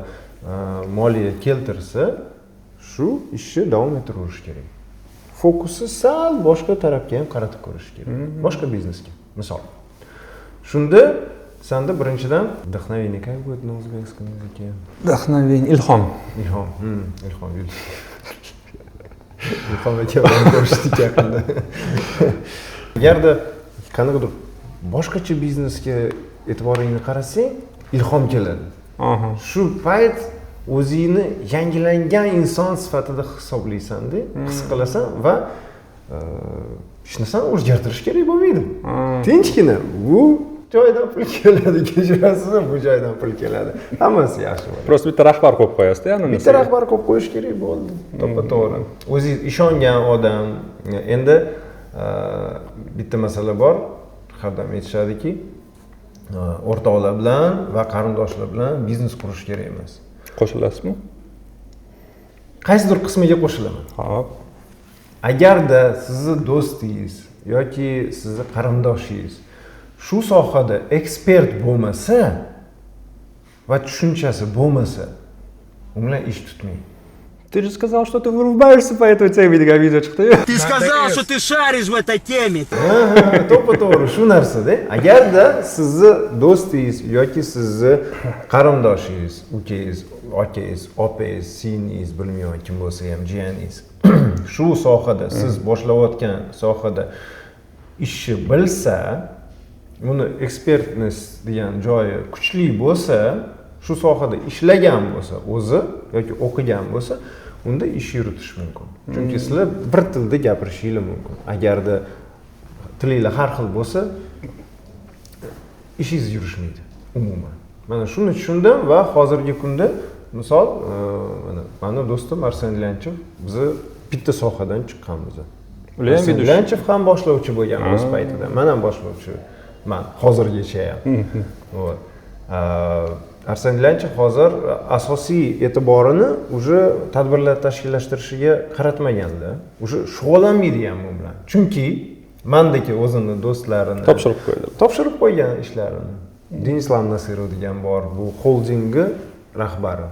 moliya keltirsa, shu ishni davom ettirish kerak. Fokusni sal boshqa tarafga ham qaratib ko'rish kerak. Boshqa biznesga, misol. Shunda senda birinchidan вдохновение, как будет на узбекском языке? Вдохновение, ilhom. Ilhom aka bilan ko'rishdik yaqinda. Agarda qanaqadir boshqacha biznesga e'tiboringni qarasang, ilhom keladi. Shu payt o'zingni yangilangan inson sifatida hisoblaysan-da, his qilasan va ishni san o'zgartirish kerak bo'lmaydi. Tinchgina bu joydan pul keladi, kechirasiz, bu joydan pul keladi. Hammasi yaxshi bo'ladi. Просто bitta rahbar qo'yib qo'yasiz-da, yani bitta rahbar qo'yib qo'yish kerak bo'ldi. To'g'ri. O'zingiz ishongan odam. Endi bitta masala bor, har doim aytishadiki, o'rtoqlar bilan va qarindoshlar bilan biznes qurish kerak emas. Qo'shilasizmi? Qaysidir qismiga qo'shilaman. Xo'p. Agarda sizni do'stingiz yoki sizni qarindoshingiz shu sohada ekspert bo'lmasa va tushunchasi bo'lmasa, u bilan ish tutmang. Ты же сказал, что ты вырубаешься по этой теме, degan video chiqdi-yu. Ты сказал, что ты шаришь в этой теме. To'g'ri, shu narsa-da. Agarda sizni do'stingiz yoki sizni qarindoshingiz, ukangiz, okangiz, opangiz, singlingiz, bilmayman kim bo'lsa ham, jiyaningiz shu sohada, siz boshlayotgan sohada ishni bilsa, uni ekspertness degan joyi kuchli bo'lsa, shu sohada ishlagan bo'lsa, o'zi yoki o'qigan bo'lsa, unda ish yuritish mumkin. Chunki sizlar bir tilda gapirishingiz mumkin. Agarda tilinglar har xil bo'lsa, ishingiz yurishmaydi umuman. Mana shuni tushundim va hozirgi kunda misol, mana do'stim Arsen Lyanchev, biz bitta sohadan chiqqanmiz. Arsen Lyanchev ham boshlovchi bo'lgan o'z paytida. Men ham boshlovchi. Men hozirgacha ham. Arsen Lyanchev hozir asosiy e'tiborini уже tadbirlar tashkillashtirishiga qaratmaganda, уже shug'ullanmaydi ham bu bilan. Chunki mendagi o'zini do'stlarini topshirib qo'ygan ishlarini. Denislam Nasirov degan bor, bu holdingi rahbari.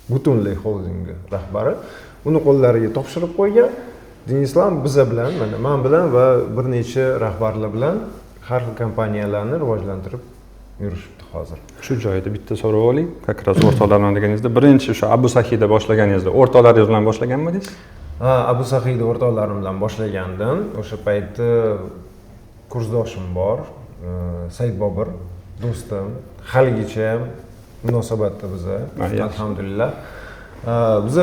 Butunlay holdingi rahbari. Uni qo'llariga topshirib qo'ygan. Denislam biz bilan, mana men bilan va bir necha rahbarlar bilan har xil kompaniyalarni rivojlantirib yurishibdi hozir. Shu joyda bitta so'rab oling. Как раз o'rtoqlar bilan deganingizda, birinchi o'sha Abu Sahida boshlaganingizda o'rtoqlaringiz bilan boshlaganmidingiz? Abu Sahida o'rtoqlarim bilan boshlagandim. O'sha paytda kursdoshim bor, Said Bobur, do'stim. Haligacha ham munosabatda biz, alhamdulillah. Biz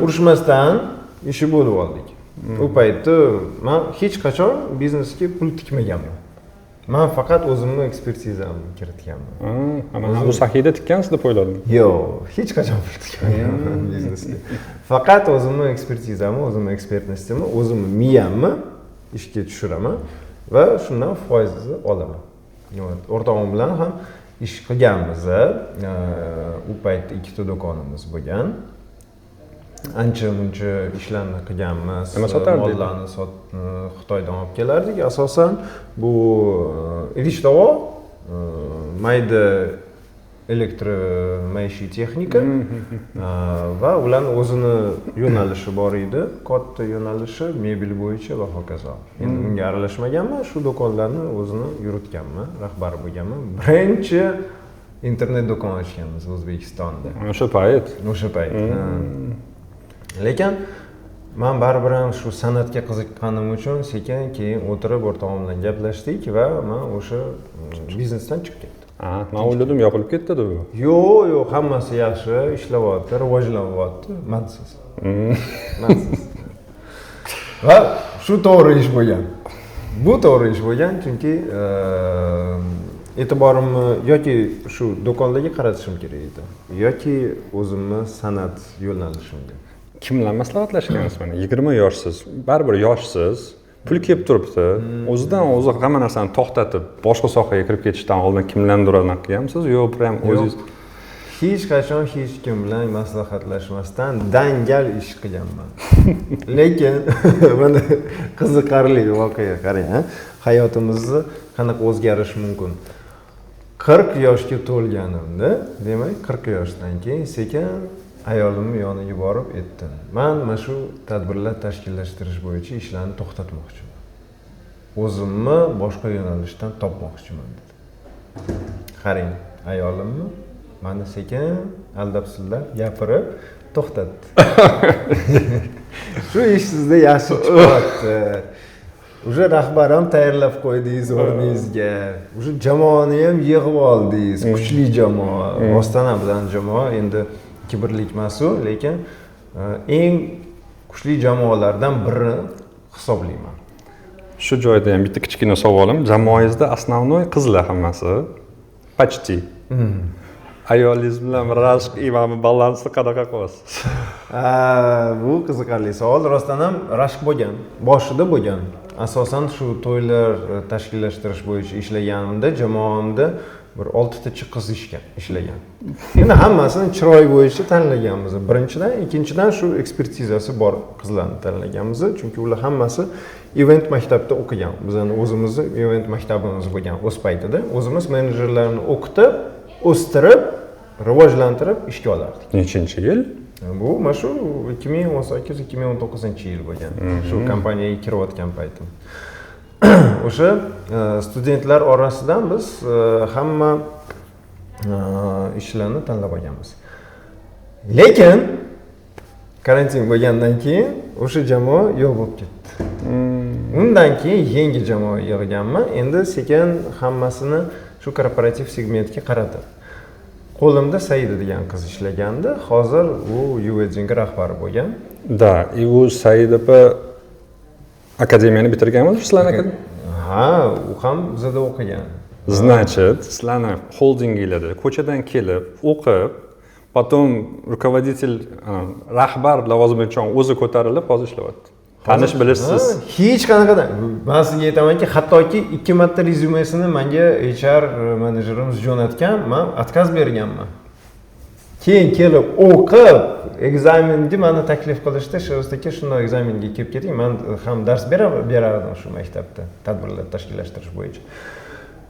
urushmasdan ishi bo'lib oldik. U paytda men hech qachon biznesga pul tikmaganman. Men faqat o'zimning ekspertizamni kiritganman. Mana Abu Sahida tikkansiz deb o'yladim. Yo'q, hech qachon pul tikmaganman biznesga. Faqat o'zimning ekspertizamni, o'zimning ekspertnessimni, o'zimning miyamni ishga tushiraman va shundan foizni olaman. O'rtog'im bilan ham ish qilganmiz. U paytda ikkita do'konimiz bo'lgan. Ancha-muncha ishlarni qilganmiz. Mollarni Xitoydan olib kelardik. Asosan bu idish tovoq, mayda elektromaishiy texnika va ularning o'zini yo'nalishi bor edi, katta yo'nalishi mebel bo'yicha va hokazo. Endi unga aralashmaganman, shu do'konlarni o'zini yuritganman, rahbari bo'lganman. Birinchi internet do'kon ochganmiz O'zbekistonda. O'sha payt. Lekin men baribir ham shu san'atga qiziqqanim uchun sekin keyin o'tirib o'rtog'im bilan gaplashdik va men o'sha biznesdan chiqib ketdim. Men o'yladim yopilib ketdi-da bu. Yo'q, hammasi yaxshi, ishlayapti, rivojlanyapti, mansiz. Va shu to'g'ri ish bo'lgan. Bu to'g'ri ish bo'lgan, chunki e'tiborimni yoki shu do'konlarga qaratishim kerak edi, yoki o'zimni san'at yo'nalishimga. Kimlar maslahatlashgansiz mana 20 yoshsiz, baribir yoshsiz, pul kelib turibdi. O'zidan o'zi hamma narsani to'xtatib, boshqa sohaga kirib ketishdan oldin kimlarnidir qilganmisiz? Yo, prям o'zingiz hech qachon hech kim bilan maslahatlashmasdan dangal ish qilganman. Lekin mana qiziqarli voqea qarang, hayotimizni qanaqa o'zgarishi mumkin. 40 yoshga to'lganimda, demak 40 yoshdan keyin sekin ayolimni yoniga borib aytdim. Men mana shu tadbirlar tashkillashtirish bo'yicha ishlarni to'xtatmoqchiman. O'zimni boshqa yo'nalishdan topmoqchiman dedi. Qarang, ayolimni meni sekin aldab-sildab gapirib to'xtatdi. Shu ish sizda yaxshi chiqyapti. Уже rahbar ham tayyorlab qo'ydingiz o'rningizga. Уже jamoani ham yig'ib oldingiz. Kuchli jamoa. Ostona bilan jamoa endi kibrlik emas-u, lekin eng kuchli jamoalardan biri hisoblayman. Shu joyda ham bitta kichkina savolim, jamoangizda основной qizlar hammasi. Почти. Ayolingiz bilan rashq imami balansni qanaqa qilyapsiz? Bu qiziqarli savol. Rostdan ham rashq bo'lgan, boshida bo'lgan. Asosan shu to'ylar tashkillashtirish bo'yicha ishlaganimda jamoamda bir 6 ta qiz ishlagan. Endi hammasini chiroy bo'yicha tanlaganmiz. Birinchidan, ikkinchidan shu ekspertizasi bor qizlarni tanlaganmiz, chunki ular hammasi event maktabida o'qigan. Bizning o'zimizni event maktabimiz bo'lgan o'z paytida. O'zimiz menejerlarni o'qitib, o'stirib, rivojlantirib ishga olardik. Nechinchi yil? Bu mana shu 2018-2019 yil bo'lgan. Shu kompaniyaga kirayotgan paytim. O'sha studentlar orasidan biz hamma ishlarni tanlab olganmiz. Lekin karantin bo'lgandan keyin o'sha jamoa yo'q bo'lib ketdi. Undan keyin yangi jamoa yig'ganman. Endi sekin hammasini shu korporativ segmentga qaratib. Qo'limda Saida degan qiz ishlagandi. Hozir u UEDing rahbari bo'lgan. Da, u Saida akademiyani bitirganmi sizlarni? Ha, u ham bizda o'qigan. Значит, sizlarni holdinginglarda ko'chadan kelib, o'qib, потом rukovodитель, rahbar lavozimiga o'zi ko'tarilib hozir ishlayapti. Tanish bilishsiz. Hech qanaqadan. Men sizga aytamanki, hattoki 2 marta rezyumesini menga HR menejerimiz jo'natgan, men отказ berganman. Keyin kelib o'qib, ekzamenga meni taklif qilishdi, Shirozdagi shunday ekzamenga kelib keting, men ham dars berardim shu maktabda, tadbirlar tashkillashtirish bo'yicha.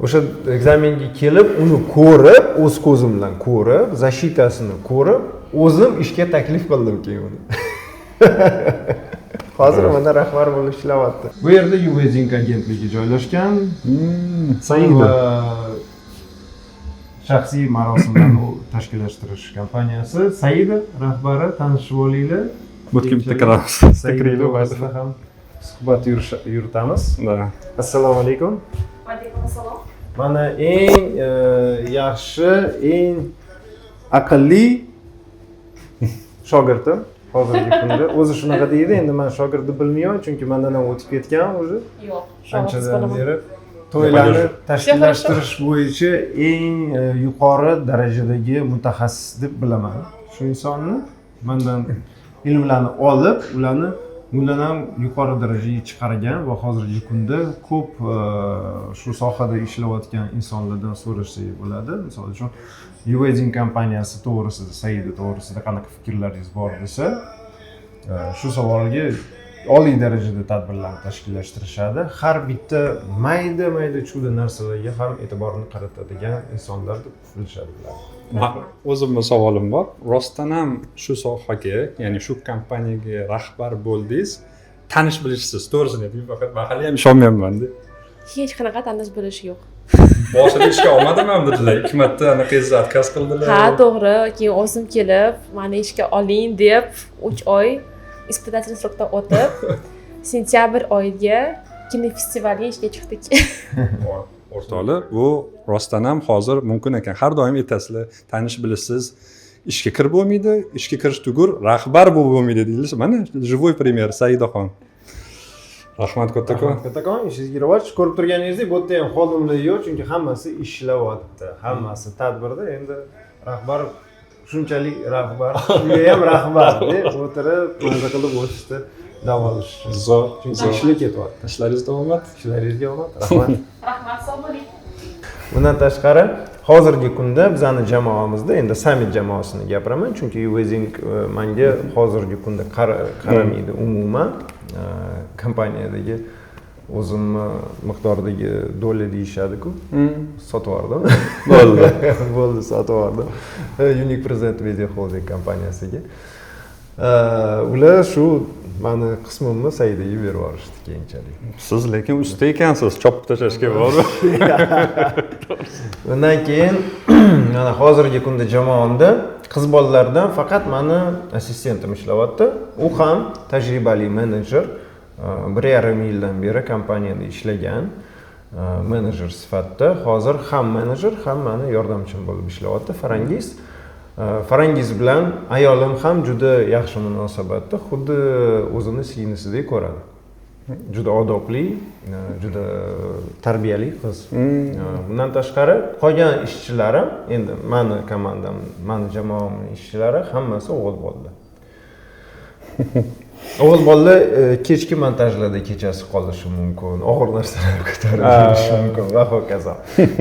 O'sha ekzamenga kelib, uni ko'rib, o'z ko'zim bilan ko'rib, zashitasini ko'rib, o'zim ishga taklif qildim keyin uni. Hozir mana rahbar bo'lib ishlayapti. Bu yerda UEDing agentligi joylashgan. Saida shaxsiy marosimlarni tashkillashtirish kompaniyasi. Saida rahbari, tanishib olinglar. Bo'tga bitta kiramiz. Saida bilan ham suhbat yuritamiz. Assalomu alaykum. Va alaykum assalom. Mana eng yaxshi, eng aqlli shogirdim. Hozirgi kunda o'zi shunaqa deydi, endi men shogirdi bilmayman, chunki mendan ham o'tib ketgan o'zi. Yo'q, Anchadan beri to'ylarni tashkillashtirish bo'yicha eng yuqori darajadagi mutaxassis deb bilaman. Shu insonni mendan ilmlarni olib, ularni bundan ham yuqori darajaga chiqargan va hozirgi kunda ko'p shu sohada ishlayotgan insonlardan so'rashsak bo'ladi. Misol uchun UEDing kompaniyasi to'g'risida, Saida to'g'risida qanaqa fikrlaringiz bor desa, shu savolga oliy darajada tadbirlarni tashkillashtirishadi. Har bitta mayda chuda narsalarga ham e'tiborni qaratadigan insonlar deb bilishadi ular. O'zimni savolim bor. Rostdan ham shu sohaga, ya'ni shu kompaniyaga rahbar bo'ldingiz, tanish bilishsiz, to'g'risini ayting, faqat men hali ham ishonmayapman-da. Hech qanaqa tanish bilish yo'q. Boshida ishga olmadimi dedilar, 2 marta anaqangizni отказ qildilar. Ha, to'g'ri. Keyin o'zim kelib, meni ishga oling deb 3 oy испытательный срокdan o'tib, sentyabr oyiga kinofestivalga ishga chiqdik. O'rtoqlar, bu rostdan ham hozir mumkin ekan. Har doim aytasizlar, tanish bilishsiz ishga kirib bo'lmaydi, ishga kirish tugur rahbar bo'lib bo'lmaydi deyilsa, mana живой пример Saidaxon. Rahmat kattakon. Kattakon, ishingizga rivoj. Ko'rib turganingizdek, bu yerda ham xodimlar yo'q, chunki hammasi ishlayapti. Hammasi tadbirda. Endi rahbar shunchalik rahbar, unga ham rahbar deb o'tirib, maza qilib o'tishdi, dam olish. Chunki ishlar ketyapti. Ishlaringiz davomat. Ishlaringizga omad. Rahmat. Rahmat, sog' bo'ling. Bundan tashqari, hozirgi kunda bizning jamoamizda, endi Summit jamoasini gapiraman, chunki Wezzing menga hozirgi kunda qaramaydi umuman. Kompaniyadagi o'zimni miqdordagi dollar deyishadi-ku. Sotib yubordim. Bo'ldi, sotib yubordim. Unique Present Media Holding kompaniyasiga. Ular shu meni qismimni Saidaga berib yuborishdi keyinchalik. Siz lekin usta ekansiz, chopib tashlashga bormi? Bundan keyin mana hozirgi kunda jamoamda qiz bolalardan faqat meni assistentim ishlayapti. U ham tajribali menejer. 1,5 yildan beri kompaniyada ishlagan menejer sifatida. Hozir ham menejer, ham meni yordamchim bo'lib ishlayapti. Farangiz bilan ayolim ham juda yaxshi munosabatda, xuddi o'zini singlisidek ko'radi. Juda odobli, juda tarbiyali qiz. Bundan tashqari qolgan ishchilarim, endi meni komandam, meni jamoamning ishchilari hammasi o'g'il bolalar. O'g'il bolalar kechki montajlarda kechasi qolishi mumkin, og'ir narsalar ko'tarib yurishi mumkin va hokazo.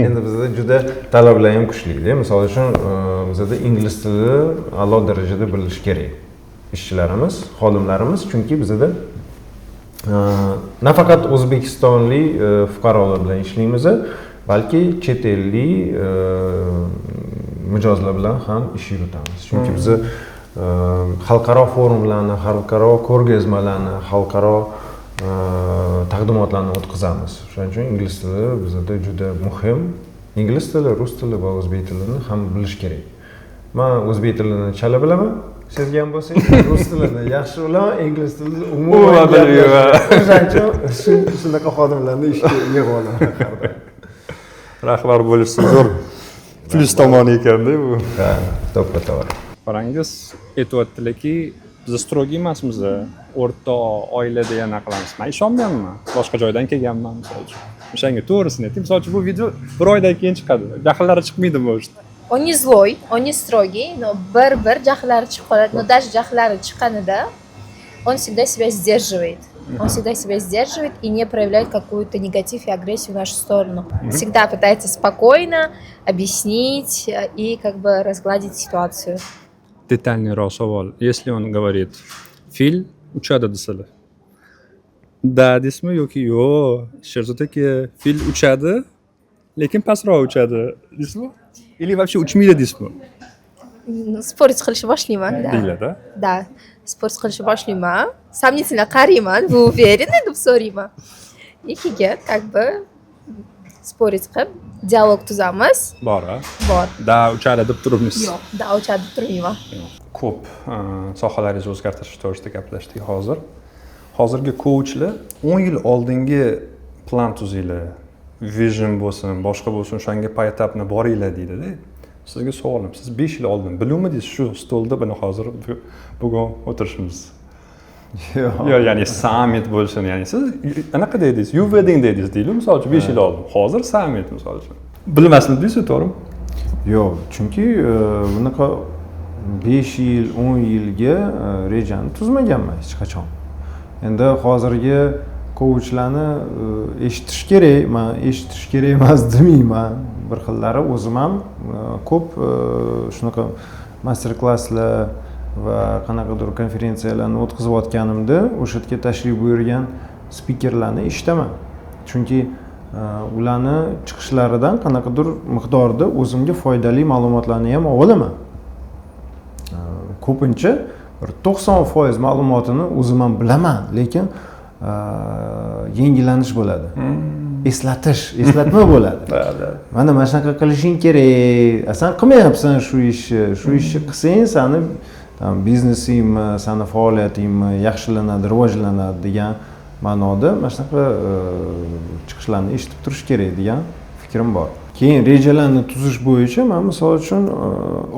Endi bizda juda talablar ham kuchli. Misol uchun bizda ingliz tili a'lo darajada bilish kerak. Ishchilarimiz, xodimlarimiz, chunki bizda nafaqat o'zbekistonlik fuqarolar bilan ishlaymiz, balki chet ellik mijozlar bilan ham ish yuritamiz. Chunki biz xalqaro forumlarni, xalqaro ko'rgazmalarni, xalqaro taqdimotlarni o'tkazamiz. Shuning uchun ingliz tili bizda juda muhim. Ingliz tili, rus tili va o'zbek tilini ham bilish kerak. Men o'zbek tilini chala bilaman. Sezgan bo'lsangiz, rus tilini yaxshi bilaman, ingliz tilini umuman bilmayman. O'shancha shunaqa xodimlarni ishga yig'ib olaman. Rahbar bo'lish zo'r plus tomoni ekan-da bu. Ha, to'g'ri. Farangiz aytayotdilarki, biz strogi emasmiz, o'rtoq oila degan qilamiz. Men ishonmayapman. Boshqa joydan kelganman, misol uchun. O'shanga to'g'risini ayting. Misol uchun bu video 1 oydan keyin chiqadi. Jahllari chiqmaydimi o'sha? Он не злой, он не строгий, но bir jahllari chiqib qoladi. Но даже jahllari chiqqanida он всегда себя сдерживает. Он всегда себя сдерживает и не проявляет какую-то негатив и агрессию в нашу сторону. Всегда пытается спокойно объяснить и как бы разгладить ситуацию. Детальный savol. Если он говорит, fil uchadi desalar. Da deysizmi yoki yo'q? Sherzod aka, fil uchadi, lekin pastroq uchadi deysizmi? Или вообще uchmaydi deysizmi? Спорить qilishni boshlayman, да. Deyiladi. Да, спорить qilishni boshlayman. Сомнительно qarayman, вы уверены deb so'rayman. И keyin как бы спорить qilib, dialog tuzamiz. Bor. Bor. Da uchadi deb turibmiz. Yo'q, da uchadi deb turmayman. Ko'p sohalaringizni o'zgartirish to'g'risida gaplashdik hozir. Hozirgi coachlar 10 yil oldingi plan tuzinglar, vision bo'lsin, boshqa bo'lsin, o'shanga paytapni boringlar deydi-da. Sizga savolim, siz 5 yil oldin biluvmidingiz shu stolda buni hozir bugun o'tirishimiz? Yo'q, ya'ni summit bo'lsin, ya'ni siz anaqa dedingiz, you wedding dedingiz deydi, misol uchun 5 yil oldin. Hozir summit misol uchun. Bilmasmidingiz, to'g'rimi? Yo'q, chunki bunaqa 5 yil, 10 yilga rejani tuzmaganman hech qachon. Endi hozirgi coachlarni eshitish kerak, men eshitish kerak emas demayman. Bir xillari o'zim ham ko'p shunaqa master klasslar, va qanaqadir konferensiyalarni o'tkazayotganimda o'sha yerga tashrif buyurgan spikerlarni eshitaman. Chunki ularni chiqishlaridan qanaqadir miqdorda o'zimga foydali ma'lumotlarni ham olaman. Ko'pincha 90% ma'lumotini o'zim ham bilaman, lekin yangilanish bo'ladi. Eslatma bo'ladi. Mana shunaqa qilishing kerak. Sen qilmayapsan shu ishni qilsang, seni biznesingmi, seni faoliyatingmi yaxshilanadi, rivojlanadi degan ma'noda mana shunaqa chiqishlarni eshitib turish kerak degan fikrim bor. Keyin rejalarni tuzish bo'yicha men misol uchun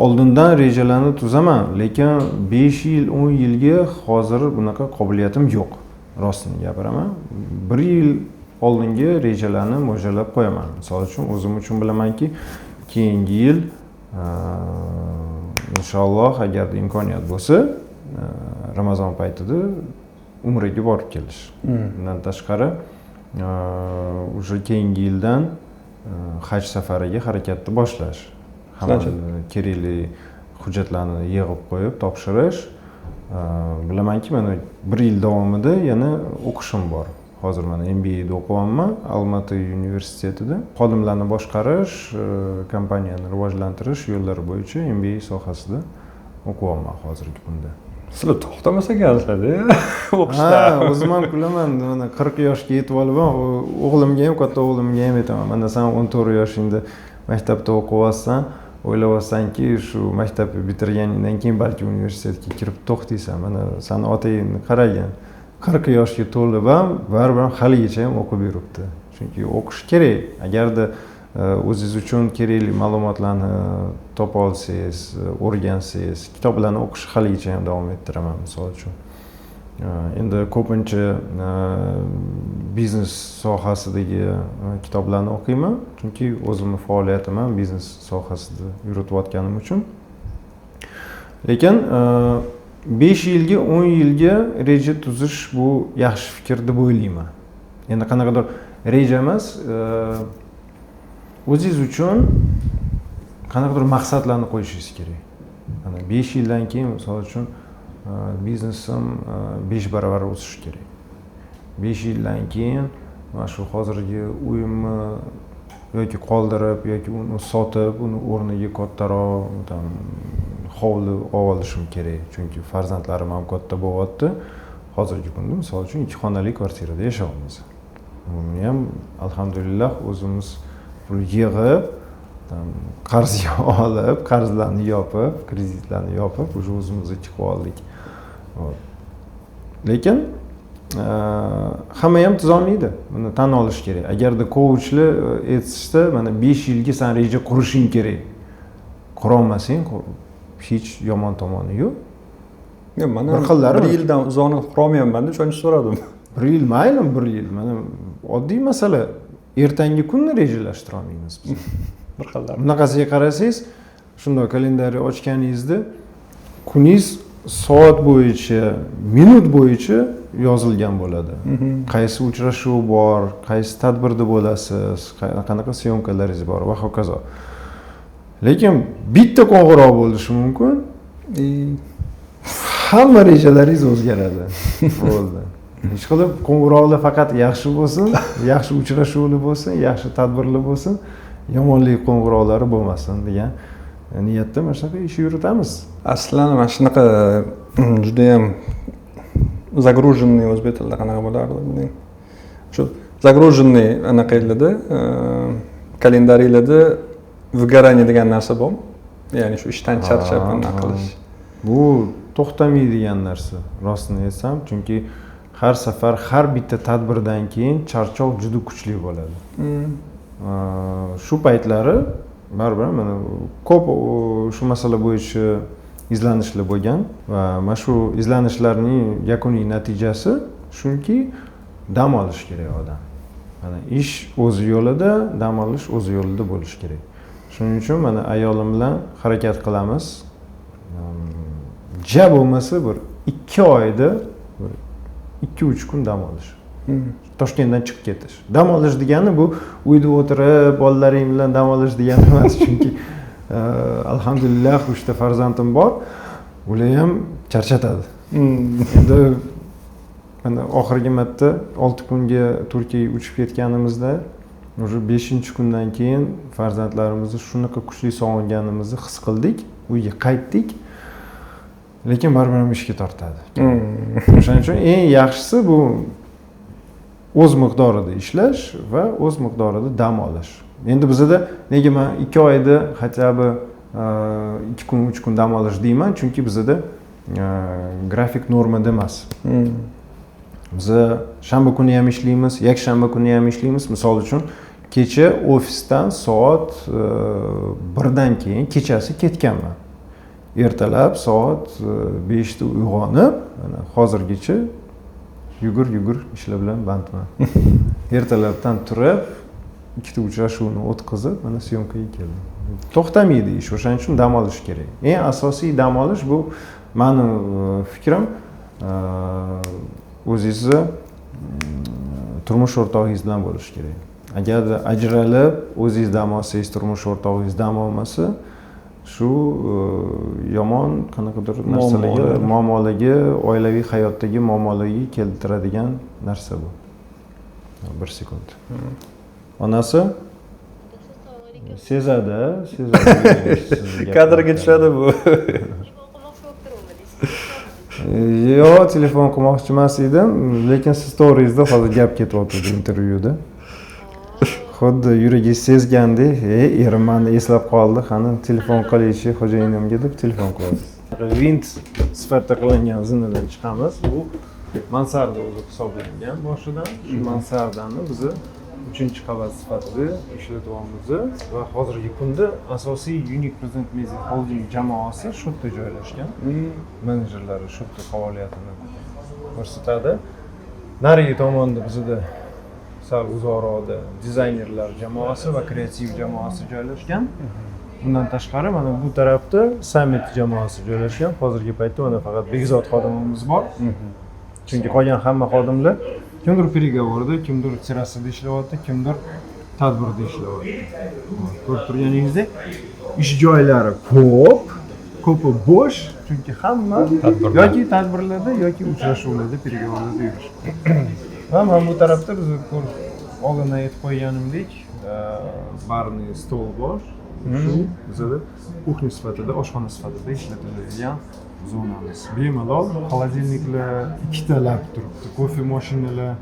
oldindan rejalarni tuzaman, lekin 5 yil, 10 yilga hozir bunaqa qobiliyatim yo'q. Rostini gapiraman. 1 yil oldingi rejalarni mo'ljallab qo'yaman. Misol uchun o'zim uchun bilamanki, keyingi yil inshaalloh agar imkoniyat bo'lsa, Ramazon paytida umraga borib kelish. Bundan tashqari, o'sha keyingi yildan haj safariga harakatni boshlash. Hamma kerakli hujjatlarni yig'ib qo'yib topshirish. Bilamanki, mana 1 yil davomida yana o'qishim bor. Hozir mana MBA'da o'qiyapman, Almaty universitetida. Xodimlarni boshqarish, kompaniyani rivojlantirish yo'llari bo'yicha MBA sohasida o'qiyapman hozirgi kunda. Sizlar to'xtamasa ekansizlar-da o'qishda. O'zim ham kulaman. Mana 40 yoshga yetib olibman. O'g'limga ham, katta o'g'limga ham aytaman. Mana sen 14 yoshingda maktabda o'qiyapsan, o'ylayapsanki, shu maktabni bitirganingdan keyin balki universitetga kirib to'xtaysan. Mana seni otangni qaragan. 40 yoshga to'lib ham baribir haligacha ham o'qib yuribdi. Chunki o'qish kerak. Agarda o'zingiz uchun kerakli ma'lumotlarni topa olsangiz, o'rgansangiz, kitoblarni o'qishni haligacha ham davom ettiraman misol uchun. Endi ko'pincha biznes sohasidagi kitoblarni o'qiyman, chunki o'zimning faoliyatim ham biznes sohasida yuritayotganim uchun. Lekin 5 yilga, 10 yilga reja tuzish bu yaxshi fikr deb o'ylayman. Endi qanaqadir reja emas, o'zingiz uchun qanaqadir maqsadlarni qo'yishingiz kerak. Mana 5 yildan keyin misol uchun biznesim 5 barobar o'sishi kerak. 5 yildan keyin mana shu hozirgi uyimni yoki qoldirib yoki uni sotib, uni o'rniga kattaroq hovli olishim kerak. Chunki farzandlarim ham katta bo'lyapti. Hozirgi kunda misol uchun 2 xonali kvartirada yashayapmiz. Uni ham alhamdulillah o'zimiz pul yig'ib, qarzga olib, qarzlarni yopib, kreditlarni yopib, o'sha o'zimizga chiqib oldik. Lekin hamma ham tuzolmaydi. Buni tan olish kerak. Agarda coachlar aytishsa, mana 5 yilga sen reja qurishing kerak. Qura olmasang, hech yomon tomoni yo'q. Mana 1 yildan uzoqni qura olmayapman deb shuncha so'radim. 1 yil mayli, 1 yil. Mana oddiy masala. Ertangi kunni rejalashtira olmaymiz biz. Bir xillar. Bunaqasiga qarasangiz, shunday kalendar ochganingizda kuningiz soat bo'yicha, minut bo'yicha yozilgan bo'ladi. Qaysi uchrashuv bor, qaysi tadbirda bo'lasiz, qanaqa syomkalaringiz bor va hokazo. Lekin bitta qo'ng'iroq bo'lishi mumkin. Hamma rejalaringiz o'zgaradi. Bo'ldi. Hech qilib qo'ng'iroqlar faqat yaxshi bo'lsin, yaxshi uchrashuvlar bo'lsin, yaxshi tadbirlar bo'lsin, yomonlik qo'ng'iroqlari bo'lmasin degan niyatda mana shunaqa ish yuritamiz. Aslan mana shunaqa juda ham загруженный o'zbek tilida qanaqa bo'lardi? Shu загруженный anaqa qiladi, kalendaringlarda выгорание degan narsa bormi? Ya'ni shu ishdan charchab bunday qilish. Bu to'xtamaydigan narsa, rostini aytsam, chunki har safar har bitta tadbirdan keyin charchoq juda kuchli bo'ladi. Shu paytlari baribir mana ko'p shu masala bo'yicha izlanishlar bo'lgan va mana shu izlanishlarning yakuniy natijasi shunki dam olish kerak odam. Mana ish o'z yo'lida, dam olish o'z yo'lida bo'lishi kerak. Shuning uchun mana ayolim bilan harakat qilamiz. Ja bo'lmasa bir 2 oyda 2-3 kun dam olish. Toshkentdan chiqib ketish. Dam olish degani bu uyda o'tirib, bolalaring bilan dam olish degani emas, chunki alhamdulillah 3 ta farzandim bor. ular ham charchatadi. Endi mana oxirgi marta 6 kunga Turkiyaga uchib ketganimizda уже 5-kundan keyin farzandlarimizni shunaqa kuchli sog'inganimizni his qildik, uyga qaytdik. Lekin baribir ham ishga tortadi. O'shaning uchun eng yaxshisi bu o'z miqdorida ishlash va o'z miqdorida dam olish. Endi bizda nega men 2 oyda хотя бы 2 kun 3 kun dam olish deyman, chunki bizda grafik normada emas. Biz shanba kuni ham ishlaymiz, yakshanba kuni ham ishlaymiz. Misol uchun kecha ofisdan soat 1 dan keyin kechasi ketganman. Ertalab soat 5 da uyg'onib, mana hozirgacha yugur ishlar bilan bandman. Ertalabdan turib, ikkita uchrashuvni o'tkazib, mana syomkaga keldim. To'xtamaydi ish, o'shaning uchun dam olish kerak. Eng asosiy dam olish bu meni fikrim, o'zingizni turmush o'rtog'ingiz bilan bo'lish kerak. Agar ajralib o'zingiz dam olsangiz, turmush o'rtog'ingiz dam olmasa, shu yomon qanaqadir narsalarga, muammolarga, oilaviy hayotdagi muammolarga keltiradigan narsa bu. 1 sekund. Onasi sezadi. Kadrga tushadi bu. Yo'q, telefon qilmoqchi emas edim, lekin siz to'g'ringizda hozir gap ketyapti intervyuda. Xuddi yuragingiz sezgandek, erim meni eslab qoldi, qani telefon qilishi xo'jayinimga deb telefon qilasiz. Vint sifatida qilingan zinadan chiqamiz. Bu mansarda o'zi hisoblangan boshidan. Shu mansardani biz 3-qavat sifatida ishlatyapmiz va hozirgi kunda asosiy Unique Present Media Holding jamoasi shu yerda joylashgan. Menejerlari shu yerda faoliyatini ko'rsatadi. Narigi tomonda bizda sal uzoqroqda dizaynerlar jamoasi va kreativ jamoasi joylashgan. Bundan tashqari mana bu tarafda Summit jamoasi joylashgan. Hozirgi paytda mana faqat Bekzod xodimimiz bor. Chunki qolgan hamma xodimlar kimdir переговорda, kimdir terrasada ishlayapti, kimdir tadbirda ishlayapti. Ko'rib turganingizdek, ish joylari ko'pi bo'sh, chunki hamma yoki tadbirlarda yoki uchrashuvlarda, переговорlarda yurishdi. Va mana bu tarafda biz oldindan aytib qo'yganimdek, barni stol bor. Shu bizda kuxnya sifatida, oshxona sifatida ishlatiladigan zonamiz. Bemalol xolodilniklar ikkitalab turibdi, kofe mashinalar,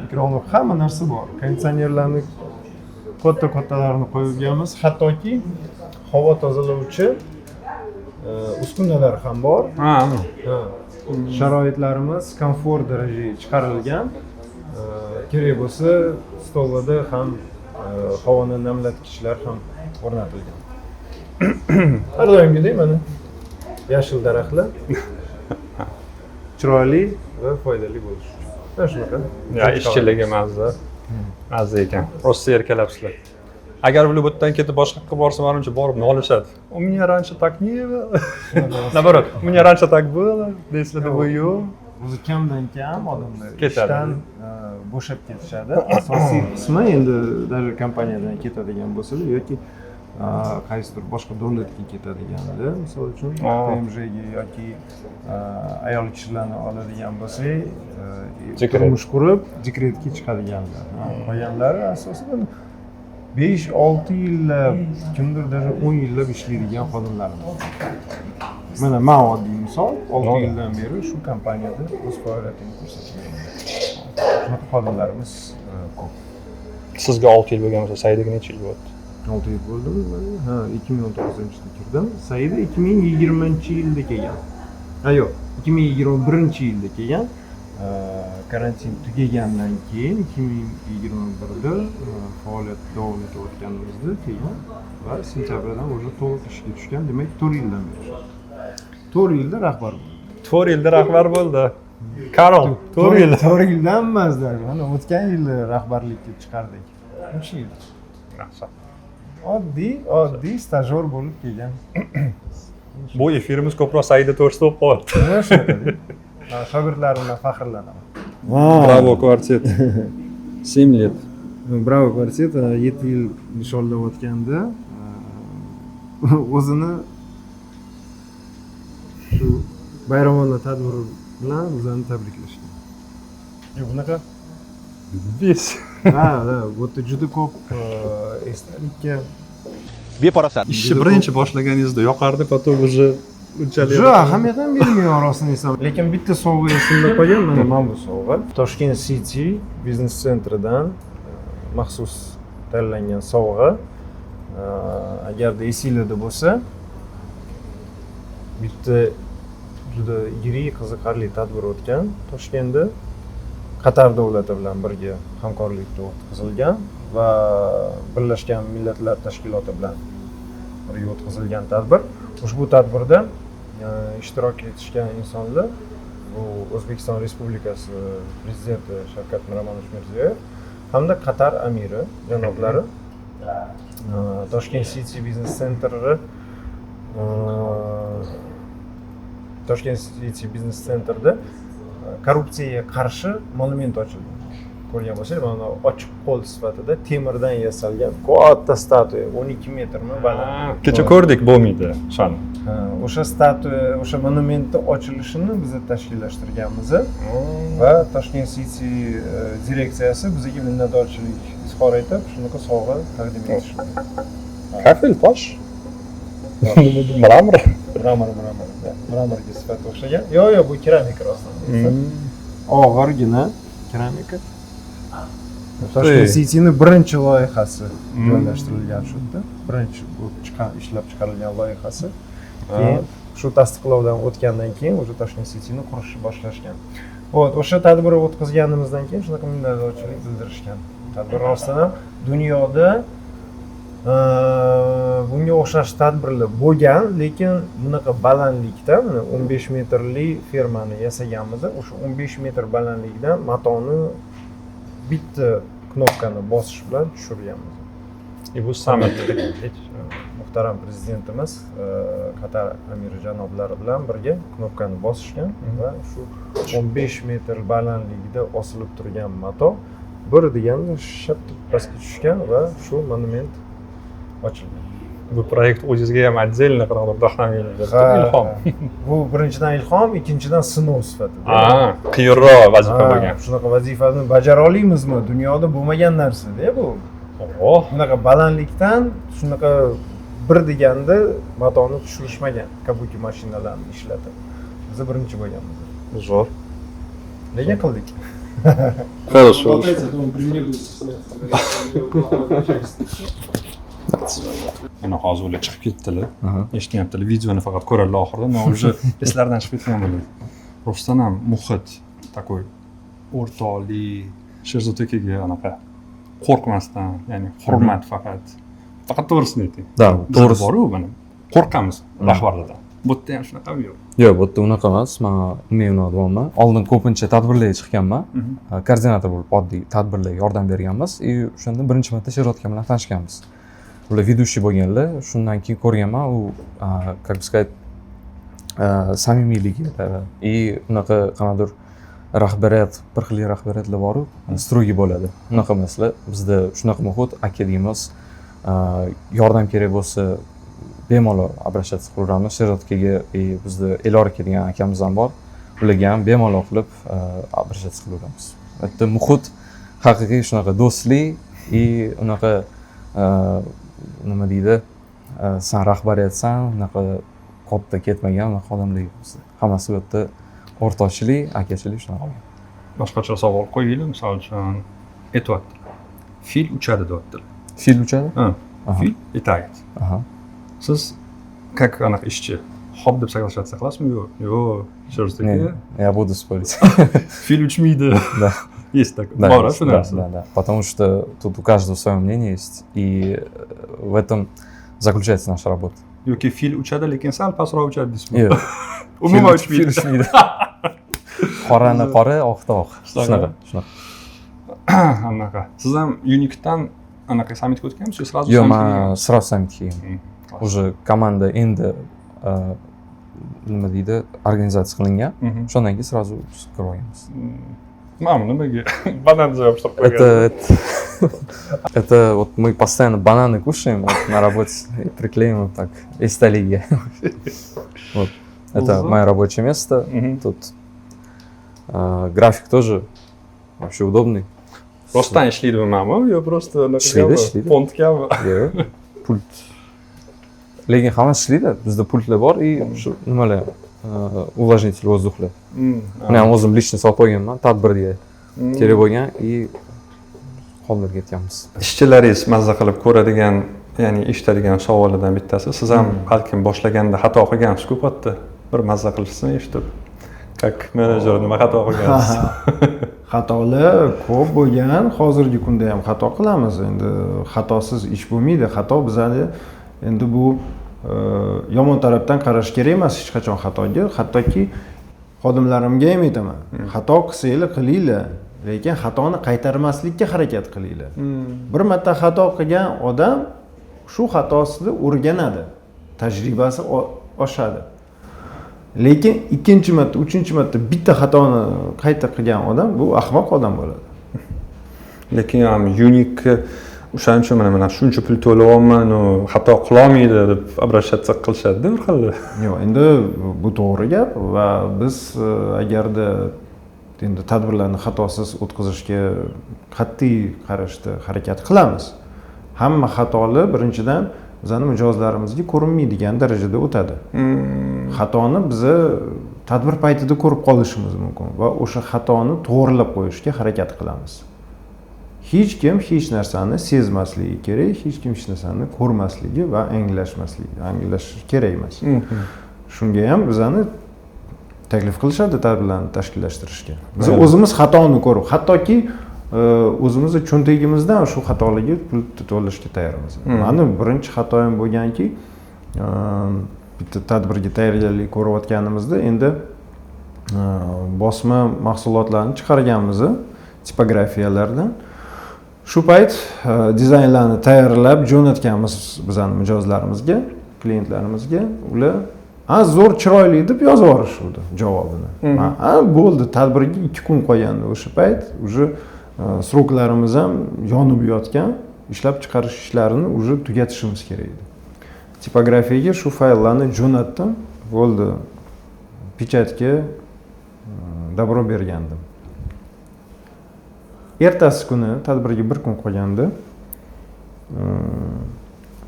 mikrofonlar, hamma narsa bor. Konditsionerlarni katta-kattalarini qo'yganmiz, hattoki havo tozalovchi uskunalar ham bor. Sharoitlarimiz komfort darajaga chiqarilgan. Kerak bo'lsa, stollarda ham havoni namlatgichlar ham o'rnatilgan. Har doimgidek mana yashil daraxtlar chiroyli va foydali bo'lishi uchun. Mana shunaqa. Ya, ishchiligi mazza ekan. Просто erkalabsizlar. Agar ular bu yerdan ketib boshqa yoqqa borsa, menimcha borib nolishadi. У меня раньше так не было. Наоборот, у меня раньше так было. Deysizlar, bu yo'q. O'zi kamdan kam odamlar ishdan bo'shab ketishadi. Asosiy qismi endi даже kompaniyadan ketadigan bo'lsa-da yoki qaysidir boshqa davlatga ketadiganlar, misol uchun PMJga yoki ayol kishilarni oladigan bo'lsak, turmush qurib dekretga chiqadiganlar. Qolganlari asosan 5-6 yillab, kimdir даже 10 yillab ishlaydigan xodimlarimiz. Mana men oddiy misol, 6 yildan beri shu kompaniyada o'z faoliyatini ko'rsatayapman. Shunaqa xodimlarimiz ko'p. Sizga 6 yil bo'lgan bo'lsa, Saidaga necha yil bo'ldi? 6 yil bo'ldimi? Ha, 2019-yilda kirdim. Saida 2020-yilda kelgan. Ha, yo'q, 2021-yilda kelgan. Karantin tugagandan keyin 2021da faoliyat davom etayotganimizda kelgan va sentyabrdan уже to'liq ishga tushgan. Demak, 4 yildan beri. 4 yilda rahbar bo'ldi. 4 yilda rahbar bo'ldi. Karol, 4 yil. 4 yildan emaslar. Mana o'tgan yili rahbarlikka chiqardik. 3 yil. Oddiy stajyor bo'lib kelgan. Bu efirimiz ko'proq Saida to'g'risida bo'lib qolyapti. Mana shunaqa. Shogirdlarimdan faxrlanaman. Bravo, kvartet. 7 yil. Bravo, kvartet 7 yil nishonlayotganda o'zini shu bayramona tadbiri bilan bizlarni tabriklashgan. Bunaqa? Besh. Ha, bu yerda juda ko'p esdalikka Ishni birinchi boshlaganingizda yoqardi, потом уже unchalik. Juda ahamiyat ham bermayman rostini aytsam. Lekin bitta sovg'a esimda qolgan, mana bu sovg'a. Toshkent City biznes sentridan maxsus tanlangan sovg'a. Agarda esinglarda bo'lsa, bitta juda yirik qiziqarli tadbir o'tgan Toshkentda. Qatar davlati bilan birga hamkorlikda o'tkazilgan va Birlashgan Millatlar Tashkiloti bilan birga o'tkazilgan tadbir. Ushbu tadbirda ishtirok etishgan insonlar bu O'zbekiston Respublikasi Prezidenti Shavkat Miromonovich Mirziyoyev hamda Qatar amiri janoblari Toshkent City Business Center'i Toshkent City Business Center'da korrupsiyaga qarshi monument ochildi. Ko'rgan bo'lsangiz, mana ochiq qo'l sifatida temirdan yasalgan katta statuya 12 metrmi baland. Kecha ko'rdik bo'lmaydi shuni. O'sha statuya, o'sha monumentning ochilishini biz tashkillashtirganmiz va Toshkent City direksiyasi bizga minnatdorchilik izhor etib, shunaqa sovg'a taqdim etishdi. Kafel tosh. Mramor. Mramorga sifatga o'xshagan. Yo'q, bu keramika rostdan. Og'irgina keramika. Toshkent City'ning birinchi loyihasi joylashtirilgan shu yerda. Birinchi bu ishlab chiqarilgan loyihasi. Keyin shu tasdiqlovdan o'tgandan keyin o'sha Toshkent City'ni qurishni boshlashgan. O'sha tadbirni o'tkazganimizdan keyin shunaqa minnatdorchilik bildirishgan. Tadbir rostdan ham dunyoda bunga o'xshash tadbirlar bo'lgan, lekin bunaqa balandlikda, mana 15 metrli fermani yasaganmiz. O'sha 15 metr balandlikdan matoni bitta knopkani bosish bilan tushirganmiz. Bu summit. Muhtaram prezidentimiz Qatar amiri janoblari bilan birga knopkani bosishgan va shu 15 metr balandligida osilib turgan mato bir deganda shartta pastga tushgan va shu monument ochildi. Bu proyekt o'zingizga ham отдельно qanaqadir vdохновение berdi. Ilhom. Bu birinchidan ilhom, ikkinchidan sinov sifatida. Qiyinroq vazifa bo'lgan. Shunaqa vazifani bajara olamizmi? Dunyoda bo'lmagan narsa-da bu. Bunaqa balandlikdan shunaqa bir deganda matoni tushirishmagan kabuki mashinalarni ishlatib. Biz birinchi bo'lganmiz. Zo'r. Nega qildik? Хорошо. Mana hozir ular chiqib ketdilar. Eshityaptilar, videoni faqat ko'radilar oxirida, men уже eslaridan chiqib ketgan bo'ladi. Rostdan ham muhit такой o'rtoqli, Sherzod akaga anaqa qo'rqmasdan, ya'ni hurmat faqat to'g'risini ayting. Da, to'g'risi bor-ku mana. Qo'rqamiz rahbarlardan. Bu yerda ham shunaqami yo'q? Yo'q, bu yerda unaqa emas. Men unutmayman. Oldin ko'pincha tadbirlarga chiqqanman. Koordinator bo'lib oddiy tadbirlarga yordam berganmiz. O'shanda birinchi marta Sherzod aka bilan tanishganmiz. Ular ведущий bo'lganlar, shundan keyin ko'rganman, u как бы сказать, samimiyligi и unaqa qanaqadir rahbariyat, bir xil rahbariyatlar bor-ku, strogi bo'ladi. Unaqa emaslar. Bizda shunaqa muhit, aka deymiz. Yordam kerak bo'lsa bemalol обращаться qilaveramiz. Sherzod akaga bizda Elor aka degan akamiz ham bor. Ularga ham bemalol qilib обращаться qilaveramiz. Bitta muhit haqiqiy shunaqa do'stlik и unaqa nima deydi, san rahbariyatsan, unaqa katta ketmagan unaqa odamlar bizda. Hammasi bu yerda o'rtoqchilik, akachilik shunaqa. Boshqacha savol qo'yaylik, misol uchun aytyaptilar. Fil uchadi deyaptilar. Fil uchadi? Fil lетает. Siz как anaqa ishchi? Xo'p deb saglashasiz qilasizmi? Yo'q, Sherzod aka. Я буду спорить. Fil uchmaydi. Да. Есть такое. Бора, что да, да. Потому что тут у каждого свое мнение есть, и в этом заключается наша работа. Yoki fil uchadi, lekin sal pastroq uchadi deysizmi? Yo'q. Umuman uchmaydi. Fil uchmaydi. Qorani qora, oqni oq. Shunaqa. Anaqa. Siz ham Unique'dan anaqa sammitga o'tganmisiz? Сразу Yo'q, men сразу sammitga keldim. Уже komanda endi nima deydi, organizatsiya qilingan. Shundan keyin сразу kirib olganmiz. Мама, nimaga banan yopishtirib qo'ygan? Это вот мы постоянно бананы кушаем вот, на работе, приклеим вот так, эсталиги. Вот. Это мое рабочее место. Тут график тоже вообще удобный. Rostdan ishlaydimi ma'mi yo просто Ishlaydi. font kabi? Yo'q, pult. Lekin hammasi ishlaydi. Bizda pultlar bor и shu nimalar увлажнитель воздухlar. Uni ham o'zim lично solib qo'yganman tadbirga. Kerak bo'lgan и qoldirib ketganmiz. Ishchilaringiz mazza qilib ko'radigan, ya'ni eshitadigan savolidan bittasi, siz ham balkim boshlaganda xato qilgansiz-ku katta. Bir mazza qilishsin eshitib. Как menejer nima xato qilgansiz? Xatolar ko'p bo'lgan, hozirgi kunda ham xato qilamiz. Endi xatosiz ish bo'lmaydi. Xato bizani endi bu yomon tarafdan qarash kerak emas hech qachon xatoga. Hattoki xodimlarimga ham aytaman. Xato qilsanglar qilinglar, lekin xatoni qaytarmaslikka harakat qilinglar. Bir marta xato qilgan odam shu xatosidan o'rganadi, tajribasi oshadi. Lekin ikkinchi marta, uchinchi marta bitta xatoni qayta qilgan odam bu ahmoq odam bo'ladi. Lekin ham unik o'shaning uchun mana shuncha pul to'layapman, xato qilolmaydi deb обращаться qilishadi bir xil. Yo'q, endi bu to'g'ri gap va biz agarda endi tadbirlarni xatosiz o'tkazishga qat'iy qarashda harakat qilamiz. Hamma xatolar birinchidan bizani mijozlarimizga ko'rinmaydigan darajada o'tadi. Xatoni biz tadbir paytida ko'rib qolishimiz mumkin va o'sha xatoni to'g'rilab qo'yishga harakat qilamiz. Hech kim hech narsani sezmasligi kerak, hech kim hech narsani ko'rmasligi va anglash kerak emas. Shunga ham bizani taklif qilishadi tadbirlarni tashkillashtirishga. Biz o'zimiz xatoni ko'rib, hattoki o'zimizni cho'ntagimizdan shu xatolarga pul to'lashga tayyormiz. Mani birinchi xatoyim bo'lganki, bitta tadbirga tayyorgarlik ko'rayotganimizda endi bosma mahsulotlarni chiqarganmiz tipografiyalardan. Shu payt dizaynlarni tayyorlab jo'natganmiz bizning mijozlarimizga, klientlarimizga. Ular zo'r chiroyli deb yozib yuborishdi javobini. Bo'ldi, tadbirga 2 kun qolgandi o'sha payt. Уже sroklarimiz ham yonib yotgan, ishlab chiqarish ishlarini уже tugatishimiz kerak edi. Tipografiyaga shu fayllarni jo'natdim, bo'ldi. Pechatga dabro bergandim. Ertasi kuni tadbirga 1 kun qolganda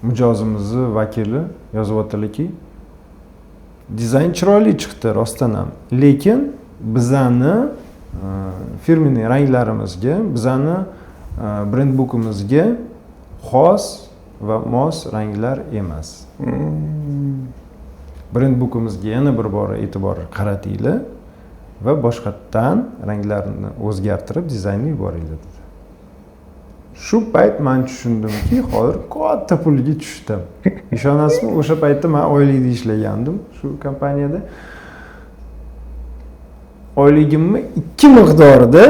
mijozimizning vakili yozyaptilarki, dizayn chiroyli chiqdi rostdan ham, lekin bizani firmeniy ranglarimizga, bizani brendbookimizga xos va mos ranglar emas. Brendbookimizga yana bir bor e'tibor qaratinglar va boshqatdan ranglarni o'zgartirib dizaynni yuboringlar dedi. Shu payt men tushundimki, hozir katta pulga tushdim. Ishonasizmi, o'sha paytda men oylikda ishlagandim shu kompaniyada. Oyligimni 2 miqdorida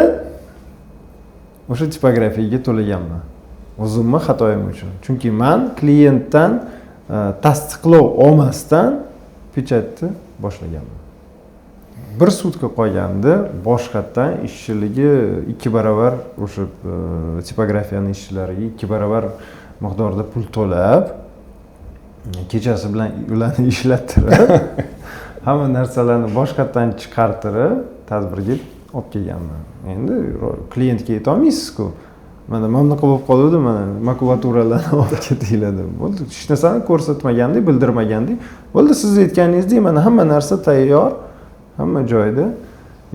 o'sha tipografiyaga to'laganman. O'zimni xatoyim uchun. Chunki men klientdan tasdiqlov olmasdan pechatni boshlaganman. 1 sutka qolganda boshqatdan ishchiligi 2 barobar o'sha tipografiyani ishchilariga 2 barobar miqdorda pul to'lab, kechasi bilan ularni ishlattirib, hamma narsalarni boshqatdan chiqartirib tadbirga olib kelganman. Endi klientga ayta olmaysiz-ku. Mana bunaqa bo'lib qoldi, mana makulaturalarni olib ketinglar deb. Bo'ldi, hech narsani ko'rsatmagandek, bildirmagandek. Bo'ldi, siz aytganingizdek, mana hamma narsa tayyor, hamma joyda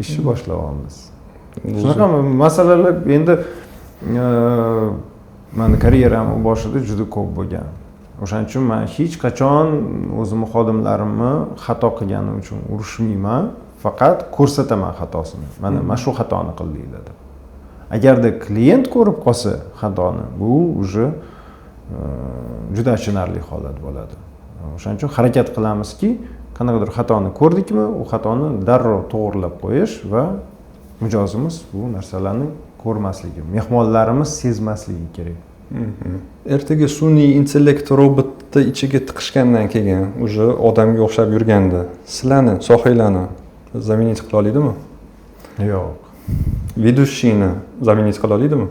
ishni boshlayapmiz. Shunaqa masalalar endi meni karyeramning boshida juda ko'p bo'lgan. O'shaning uchun men hech qachon o'zimning xodimlarimni xato qilganim uchun urushmayman, faqat ko'rsataman xatosini. Mana shu xatoni qildinglar deb. Agarda klient ko'rib qolsa xatoni, bu уже juda achinarli holat bo'ladi. O'shaning uchun harakat qilamizki, qanaqadir xatoni ko'rdikmi, u xatoni darrov to'g'rilab qo'yish va mijozimiz bu narsalarni ko'rmasligi, mehmonlarimiz sezmasligi kerak. Ertaga sun'iy intellekt robotni ichiga tiqishgandan keyin уже odamga o'xshab yurganda sizlarni sohanglarni zaminit qila oladimi? Yo'q. Ведущийni zaminit qila oladimi?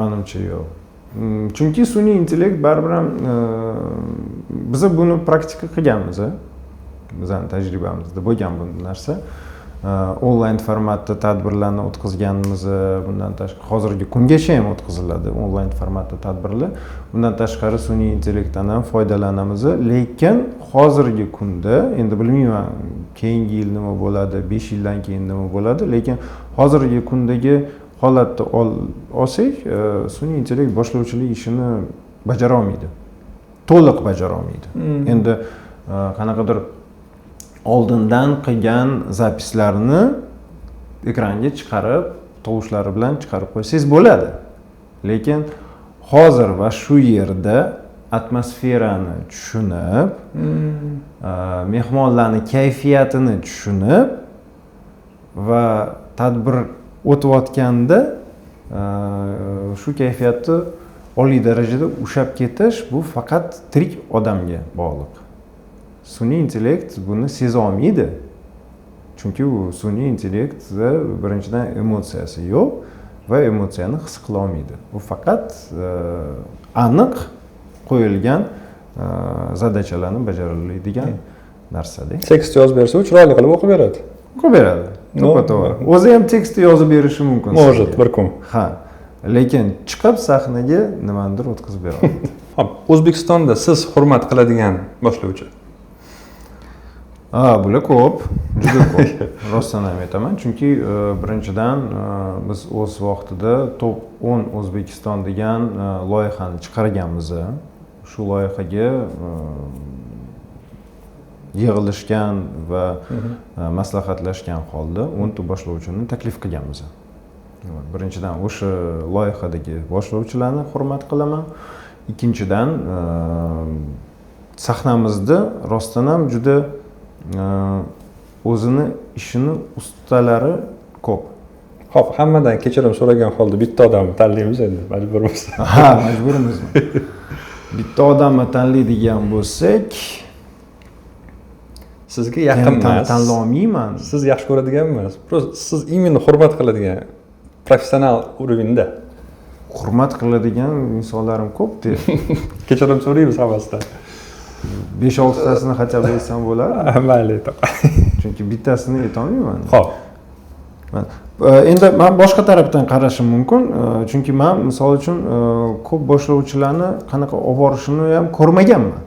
Menimcha yo'q. Chunki sun'iy intellekt baribir ham biz buni praktika qilganmiz. bizani tajribamizda bo'lgan bu narsa. Onlayn formatda tadbirlarni o'tkazganmiz. Bundan tashqari hozirgi kungacha ham o'tkaziladi onlayn formatda tadbirlar. Bundan tashqari sun'iy intellektdan ham foydalanamiz. Lekin hozirgi kunda endi bilmayman keyingi yil nima bo'ladi, 5 yildan keyin nima bo'ladi, lekin hozirgi kundagi holatni olsak, sun'iy intellekt boshlovchilik ishini bajara olmaydi. To'liq bajara olmaydi. Endi qanaqadir oldindan qilgan zapislarni ekranga chiqarib, tovushlari bilan chiqarib qo'ysangiz bo'ladi. Lekin hozir va shu yerda atmosferani tushunib, mehmonlarning kayfiyatini tushunib va tadbir o'tayotganda shu kayfiyatni oliy darajada ushlab ketish bu faqat tirik odamga bog'liq. Sun'iy intellekt buni seza olmaydi. Chunki u sun'iy intellektda birinchidan emotsiyasi yo'q va emotsiyani his qila olmaydi. Bu faqat aniq qo'yilgan zadachalarni bajariladigan narsada. Tekst yozib bersa, u chiroyli qilib o'qib beradi. O'qib beradi. To'g'ri. O'zi ham tekstni yozib berishi mumkin. Может, bir kun. Ha. Lekin chiqib sahnaga nimanidir o'tkazib beradi. Hop, O'zbekistonda siz hurmat qiladigan boshlovchi. Bular ko'p, juda ko'p. Rostdan ham aytaman, chunki birinchidan biz o'z vaqtida top 10 O'zbekiston degan loyihani chiqarganmiz. Shu loyihaga yig'ilishgan va maslahatlashgan holda 10 ta boshlovchini taklif qilganmiz. Birinchidan o'sha loyihadagi boshlovchilarni hurmat qilaman. Ikkinchidan sahnamizda rostdan ham juda o'zini ishini ustalari ko'p. Xo'p, hammadan kechirim so'ragan holda bitta odamni tanlaymiz endi, majburmiz. Ha, majburmizmi? Bitta odamni tanlaydigan bo'lsak, sizga yaqin emas. Tanlay olmayman. Siz yaxshi ko'radigan emas. Просто siz именно hurmat qiladigan professional urovenda. Hurmat qiladigan insonlarim ko'p-da. Kechirim so'raymiz hammasidan. 5-6 tasini хотя бы aytsam bo'ladi. Mayli. Chunki bittasini aytolmayman. Xo'p. Endi men boshqa tarafdan qarashim mumkin, chunki men misol uchun ko'p boshlovchilarni qanaqa olib borishini ham ko'rmaganman.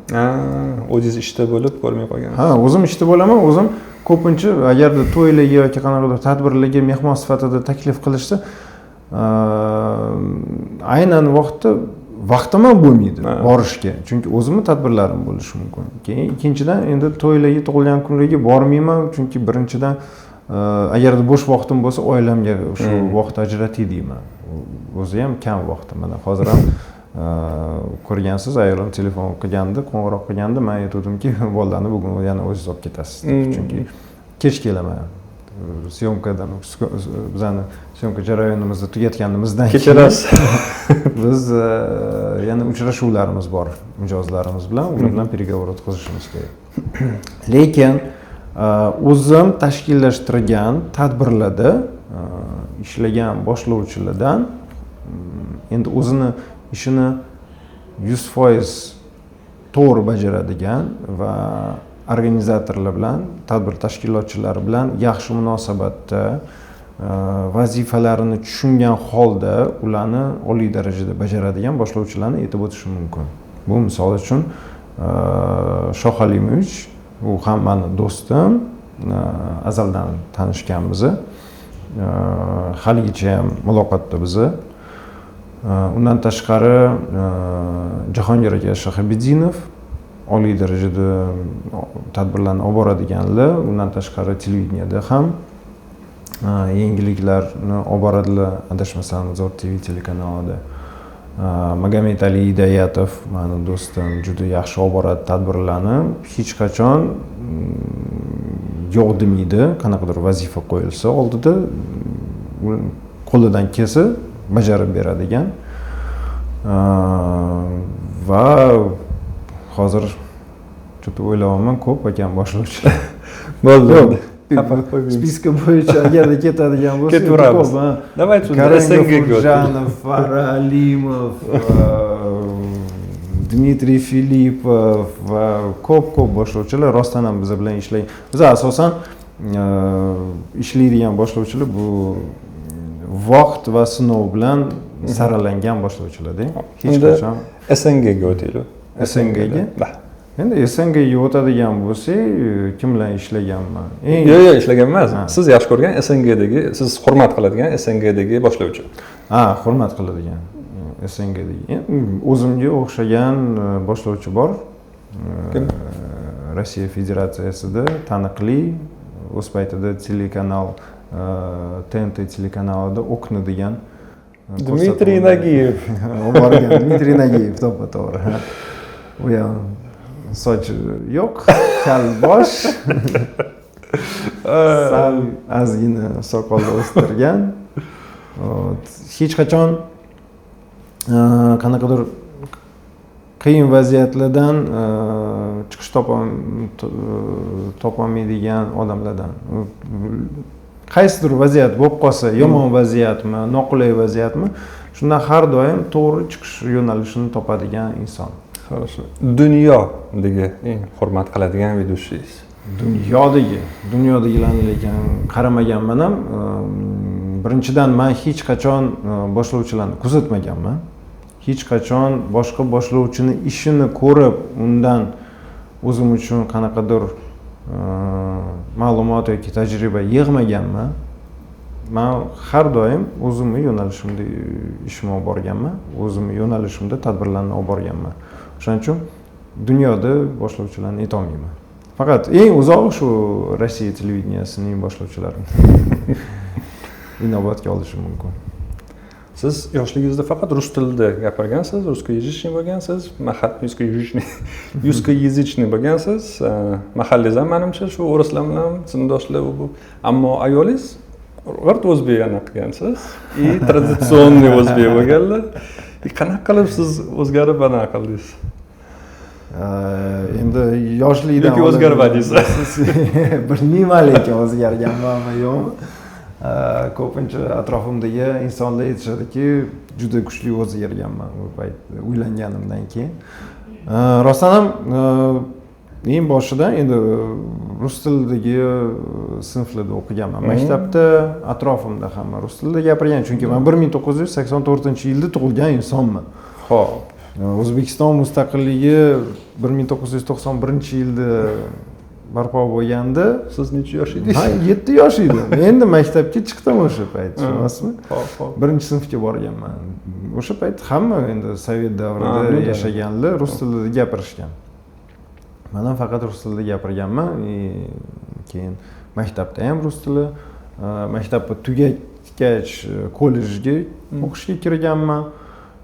O'zingiz ishda bo'lib ko'rmay qolgansiz. Ha, o'zim ishda bo'laman, o'zim ko'pincha agarda to'ylarga yoki qanaqadir tadbirlarga mehmon sifatida taklif qilishsa, aynan vaqtim ham bo'lmaydi borishga, chunki o'zimni tadbirlarim bo'lishi mumkin. Keyin ikkinchidan endi to'ylarga, tug'ilgan kunlarga bormayman, chunki birinchidan agarda bo'sh vaqtim bo'lsa, oilamga shu vaqt ajratay deyman. O'zi ham kam vaqtim. Mana hozir ham ko'rgansiz, ayolim telefon qilganda, qo'ng'iroq qilganda, men aytdimki, bolalarni bugun yana o'zingiz olib ketasiz, chunki kech kelaman. Syomkadan bizani syomka jarayonimizni tugatganimizdan kechirasiz. Biz yana uchrashuvlarimiz bor, mijozlarimiz bilan, ular bilan переговор o'tkazishimiz kerak. Lekin o'zim tashkillashtirgan tadbirlarda ishlagan boshlovchilardan endi o'zini ishini 100% to'g'ri bajaradigan va organizatorlar bilan, tadbir tashkilotchilari bilan yaxshi munosabatda, vazifalarini tushungan holda ularni oliy darajada bajaradigan boshlovchilarni aytib o'tishim mumkin. Bu misol uchun Shoh Alimovich, u ham meni do'stim, azaldan tanishganmiz. Haligacha ham muloqotda biz. Undan tashqari Jahongir aka Shahobiddinov oliy darajada tadbirlarni olib boradiganlar, undan tashqari televideniyada ham yangiliklarni olib boradilar, adashmasam Zo'r TV telekanalida. Magomed Ali Hidayatov, meni do'stim, juda yaxshi olib boradi tadbirlarni, hech qachon yo'q demaydi, qanaqadir vazifa qo'yilsa oldida qo'lidan kelsa bajarib beradigan va hozir juda o'ylayapman, ko'p ekan boshlovchilar. Bo'ldi. Spiska bo'yicha agarda ketadigan bo'lsa, ketaveramiz. Давайте SNG Furjanov, Faralimov, Dmitriy Filippov va ko'p boshlovchilar rostdan ham biz bilan ishlagan. Biz asosan ishlaydigan boshlovchilar bu vaqt va sinov bilan saralangan boshlovchilarda. Hech qachon SNGga o'taylik. SNGga? Endi SNGga o'tadigan bo'lsak, kim bilan ishlaganman? Yo'q, ishlagan emas. Siz yaxshi ko'rgan SNGdagi, siz hurmat qiladigan SNGdagi boshlovchi. Hurmat qiladigan SNGdagi. O'zimga o'xshagan boshlovchi bor. Rossiya Federatsiyasida taniqli o'z paytida telekanal TNT telekanalida Okna degan Dmitriy Nagiyev. Borgan Dmitriy Nagiyev to'g'ri. U ham soch yo'q, kal bosh. Sal ozgina soqol o'stirgan. Hech qachon qanaqadir qiyin vaziyatlardan chiqish topolmaydigan odamlardan. Qaysidir vaziyat bo'lib qolsa, yomon vaziyatmi, noqulay vaziyatmi, shundan har doim to'g'ri chiqish yo'nalishini topadigan inson. Хорошо. Dunyodagi eng hurmat qiladigan vedущийsiz. Dunyodigilarni lekin qaramaganman ham. Birinchidan men hech qachon boshlovchilarni kuzatmaganman. Hech qachon boshqa boshlovchini ishini ko'rib, undan o'zim uchun qanaqadir ma'lumot yoki tajriba yig'maganman. Men har doim o'zimni yo'nalishimda ishimni olib borganman, o'zimni yo'nalishimda tadbirlarni olib borganman. Shuning uchun dunyoda boshlovchilarni aytolmayman. Faqat eng uzoq shu Rossiya televideniyasining boshlovchilari inobatga olishim mumkin. Siz yoshligingizda faqat rus tilida gapirgansiz, ruskoязычный bo'lgansiz, ruskoязычный bo'lgansiz. Mahallangiz ham menimcha shu o'rislar bilan sinfdoshlar bu. Ammo ayolingiz g'irt o'zbek qilgansiz, traditsionniy o'zbek bo'lganlar. Qanaqa qilib siz o'zgarib anaqa qildingiz? Endi yoshlikdan yoki o'zgarmadingiz. Bilmayman o'zgarganmanmi yo'qmi? Ko'pincha atrofimdagi insonlar aytishadiki, juda kuchli o'zgarganman u payt uylanganimdan keyin. Rostdan ham eng boshida endi rus tilidagi sinflarda o'qiganman. Maktabda atrofimda hamma rus tilida gapirgan, chunki men 1984-yilda tug'ilgan insonman. Xo'p. O'zbekiston mustaqilligi 1991-yilda barpo bo'lganda siz necha yosh edingiz? Men 7 yosh edim. Endi maktabga chiqdim o'sha payt, tushunasizmi? Birinchi sinfga borganman. O'sha payt hamma endi sovet davrida yashaganlar rus tilida gapirishgan. Men ham faqat rus tilida gapirganman. Keyin maktabda ham rus tili, maktabni tugatgach kollejga o'qishga kirganman.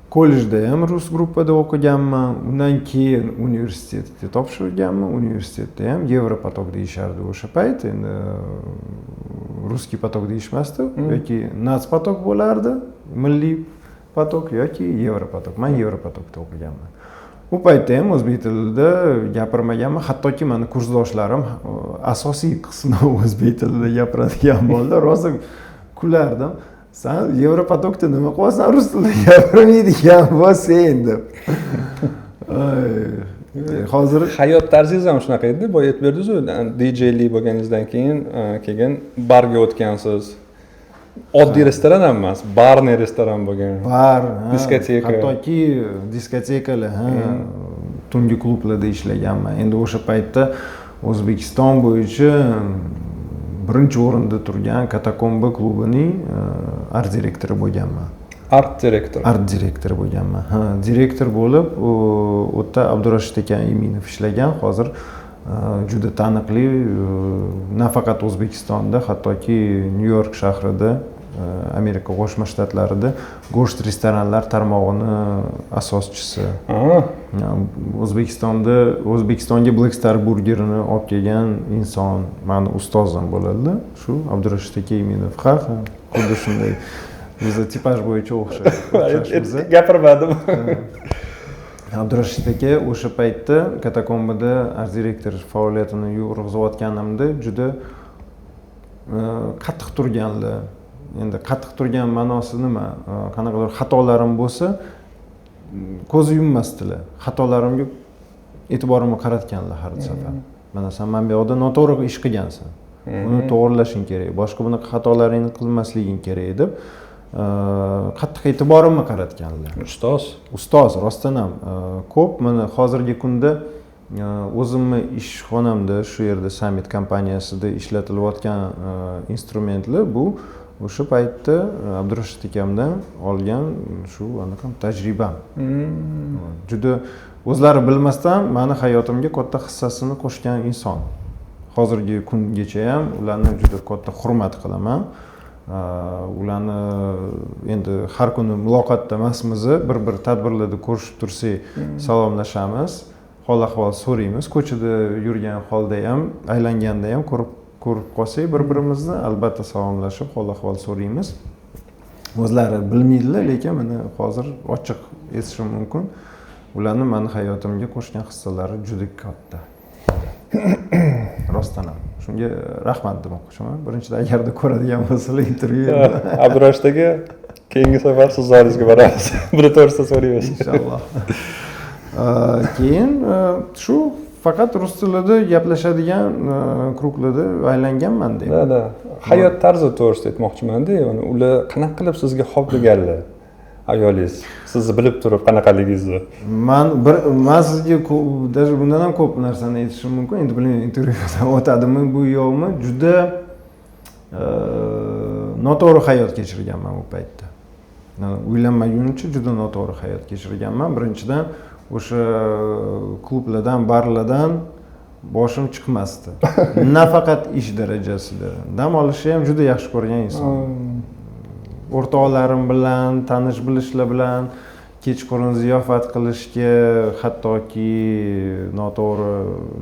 Kollejda ham rus gruppada o'qiganman. Undan keyin universitetga topshirganman. Universitetda ham Yevropotok deyishardi o'sha payt. Endi ruskiy potok deyishmasdi yoki natspotok bo'lardi, milliy potok yoki Yevropotok. Men Yevropotokda o'qiganman. U paytda ham o'zbek tilida gapirmaganman. Hattoki meni kursdoshlarim asosiy qismi o'zbek tilida gapiradigan bo'ldi. Rosa kulardim. Sen Yevropotokda nima qilasan, rus tilida gapirmaydigan bo'lsang deb. Hozir hayot tarzingiz ham shunaqa edi, boya aytib berdingiz-ku, DJlik bo'lganingizdan keyin barga o'tgansiz. Oddiy restoran ham emas, barni restoran bo'lgan. Bar, diskoteka. Hattoki diskotekalar, tungi klublarda ishlaganman. Endi o'sha paytda O'zbekiston bo'yicha birinchi o'rinda turgan Katakomba klubining art direktori bo'lganman. Art direktori bo'lganman. Direktor bo'lib, u yerda Abdurashid aka Iminov ishlagan. Hozir juda taniqli nafaqat O'zbekistonda, hattoki Nyu-York shahrida, Amerika Qo'shma Shtatlarida go'sht restoranlar tarmog'ini asoschisi. O'zbekistonga Black Star burgerini olib kelgan inson, meni ustozim bo'ladi. Shu Abdurashid aka Iminov. Xuddi shunday. Biza tipaj bo'yicha o'xshaymiz. Gapirmadim. Abdurashid aka o'sha paytda Katakombada art direktor faoliyatini yurg'izayotganimda juda qattiq turganlar. Endi qattiq turgan ma'nosi nima? Qanaqadir xatolarim bo'lsa, ko'zi yummasdilar. Xatolarimga e'tiborimni qaratganlar har safar. Mana sen bu yoqda noto'g'ri ish qilgansan. Buni to'g'rilashing kerak. Boshqa bunaqa xatolaringni qilmasliging kerak deb qattiq e'tiborimni qaratganlar. Ustoz rostdan ham ko'p. Mana hozirgi kunda o'zimni ishxonamda shu yerda Summit kompaniyasida ishlatilayotgan instrumentlar bu o'sha paytda Abdurashid akamdan olgan shu anaqa tajribam. Juda o'zlari bilmasdan meni hayotimga katta hissasini qo'shgan inson. Hozirgi kungacha ham ularni juda katta hurmat qilaman. Ularni endi har kuni muloqotda emasmiz, bir tadbirlarda ko'rishib tursak salomlashamiz, hol ahvol so'raymiz. Ko'chada yurgan holda ham, aylanganda ham ko'rib qolsak bir-birimizni albatta salomlashib, hol ahvol so'raymiz. O'zlari bilmaydilar, lekin meni hozir ochiq aytishim mumkin. Ularni meni hayotimga qo'shgan hissalari juda katta. Rostdan ham. Shunga rahmat demoqchiman. Birinchidan agarda ko'radigan bo'lsalar intervyuni. Abdurashid aka, keyingi safar siz zoringizga boramiz. Buni to'g'risida so'raymiz. Inshaalloh. Keyin shu faqat rus tilida gaplashadigan kruglarda aylanganman deyman. Da. Hayot tarzi to'g'risida aytmoqchiman-da, ya'ni ular qanaqa qilib sizga xohlaganlar? Ayolingiz sizni bilib turib qanaqaligingizni? Men sizga даже bundan ham ko'p narsani aytishim mumkin. Endi bilmayman intervyudan o'tadimi bu yo'qmi? Juda noto'g'ri hayot kechirganman u paytda. Uylanmaguncha juda noto'g'ri hayot kechirganman. Birinchidan o'sha klublardan, barlardan boshim chiqmasdi. Nafaqat ish darajasida. Dam olishni ham juda yaxshi ko'rgan inson. O'rtoqlarim bilan, tanish bilishlar bilan kechqurun ziyofat qilishga, hattoki noto'g'ri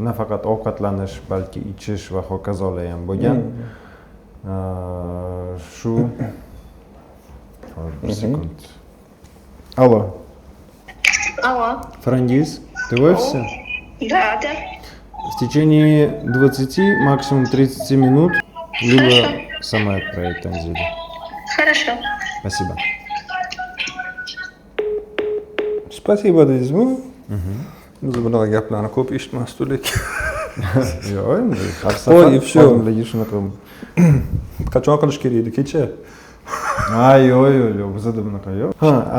nafaqat ovqatlanish, balki ichish va hokazolar ham bo'lgan. Shu bir sekund. Алло. Алло. Франгиз, ты в офисе? Да. В течение 20, максимум 30 минут либо сама отправить Танзилу. Хорошо. Спасибо. Spasibo deysizmi? Biz bunaqa gaplarni ko'p eshitmasdik. Yo'q, endi har safar xodimlarga shunaqa. Qachon qilish kerak edi? Kecha. Yo'q, bizda bunaqa yo'q.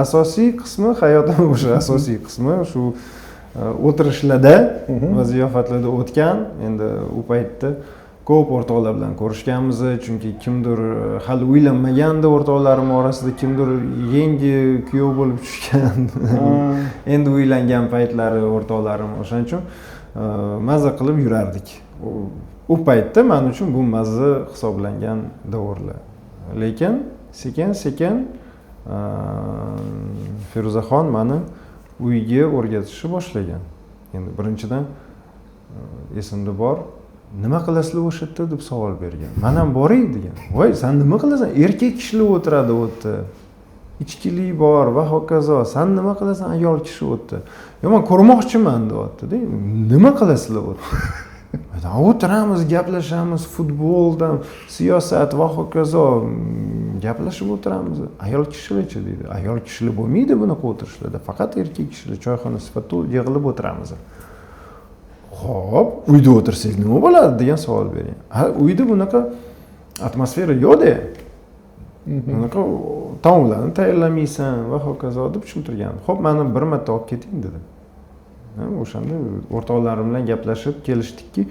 Asosiy qismi hayotim o'sha asosiy qismi shu o'tirishlarda va ziyofatlarda o'tgan. Endi u paytda ko'p o'rtoqlar bilan ko'rishganmiz, chunki kimdir hali uylanmaganda o'rtoqlarim orasida kimdir yangi kuyov bo'lib tushgan. Endi uylangan paytlari o'rtoqlarim, o'shaning uchun mazza qilib yurardik. U paytda men uchun bu mazza hisoblangan davrlar. Lekin sekin Feruzaxon meni uyga o'rgatishni boshlagan. Endi birinchidan esimda bor, nima qilasizlar o'sha yerda deb savol bergan. Men ham boray degan. Voy, sen nima qilasan? Erkak kishilar o'tiradi u yerda. Ichkilik bor va hokazo. Sen nima qilasan? Ayol kishi o'tirdi. Yo, men ko'rmoqchiman deyapti-da. Nima qilasizlar u yerda? O'tiramiz, gaplashamiz, futboldan, siyosat va hokazo gaplashib o'tiramiz. Ayol kishilarchi deydi. Ayol kishilar bo'lmaydi bunaqa o'tirishlarda. Faqat erkak kishilar choyxona sifatida yig'ilib o'tiramiz. Xo'p, uyda o'tirsangiz nima bo'ladi degan savol bering. Uyda bunaqa atmosfera yo'q-da. Bunaqa taomlarni tayyorlamaysan va hokazo deb tushuntirgan. Xo'p, meni bir marta olib keting dedi. O'shanda o'rtoqlarim bilan gaplashib kelishdikki,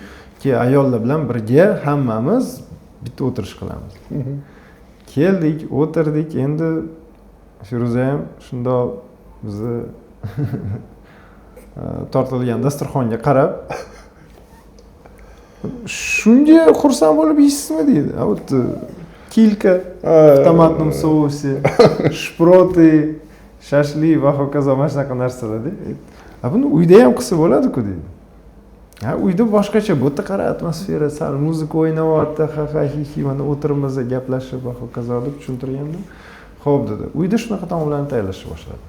ayollar bilan birga hammamiz bitta o'tirish qilamiz. Keldik, o'tirdik. Endi Feruza ham shundoq bizni tortilgan dasturxonga qarab, shunga xursand bo'lib yeysizmi deydi. O'tdi kilka, tomatnom sousi, shproti, shashlik va hokazo mana shunaqa narsalar deydi. Buni uyda ham qilsa bo'ladi-ku deydi. Uyda boshqacha, bu yerda qara atmosfera, sal muzika o'ynayapti, ha-ha-hi-hi, mana o'tirimiz, gaplashib va hokazo deb tushuntirganda, xo'p dedi. Uyda shunaqa taomlarni tayyorlashni boshladi.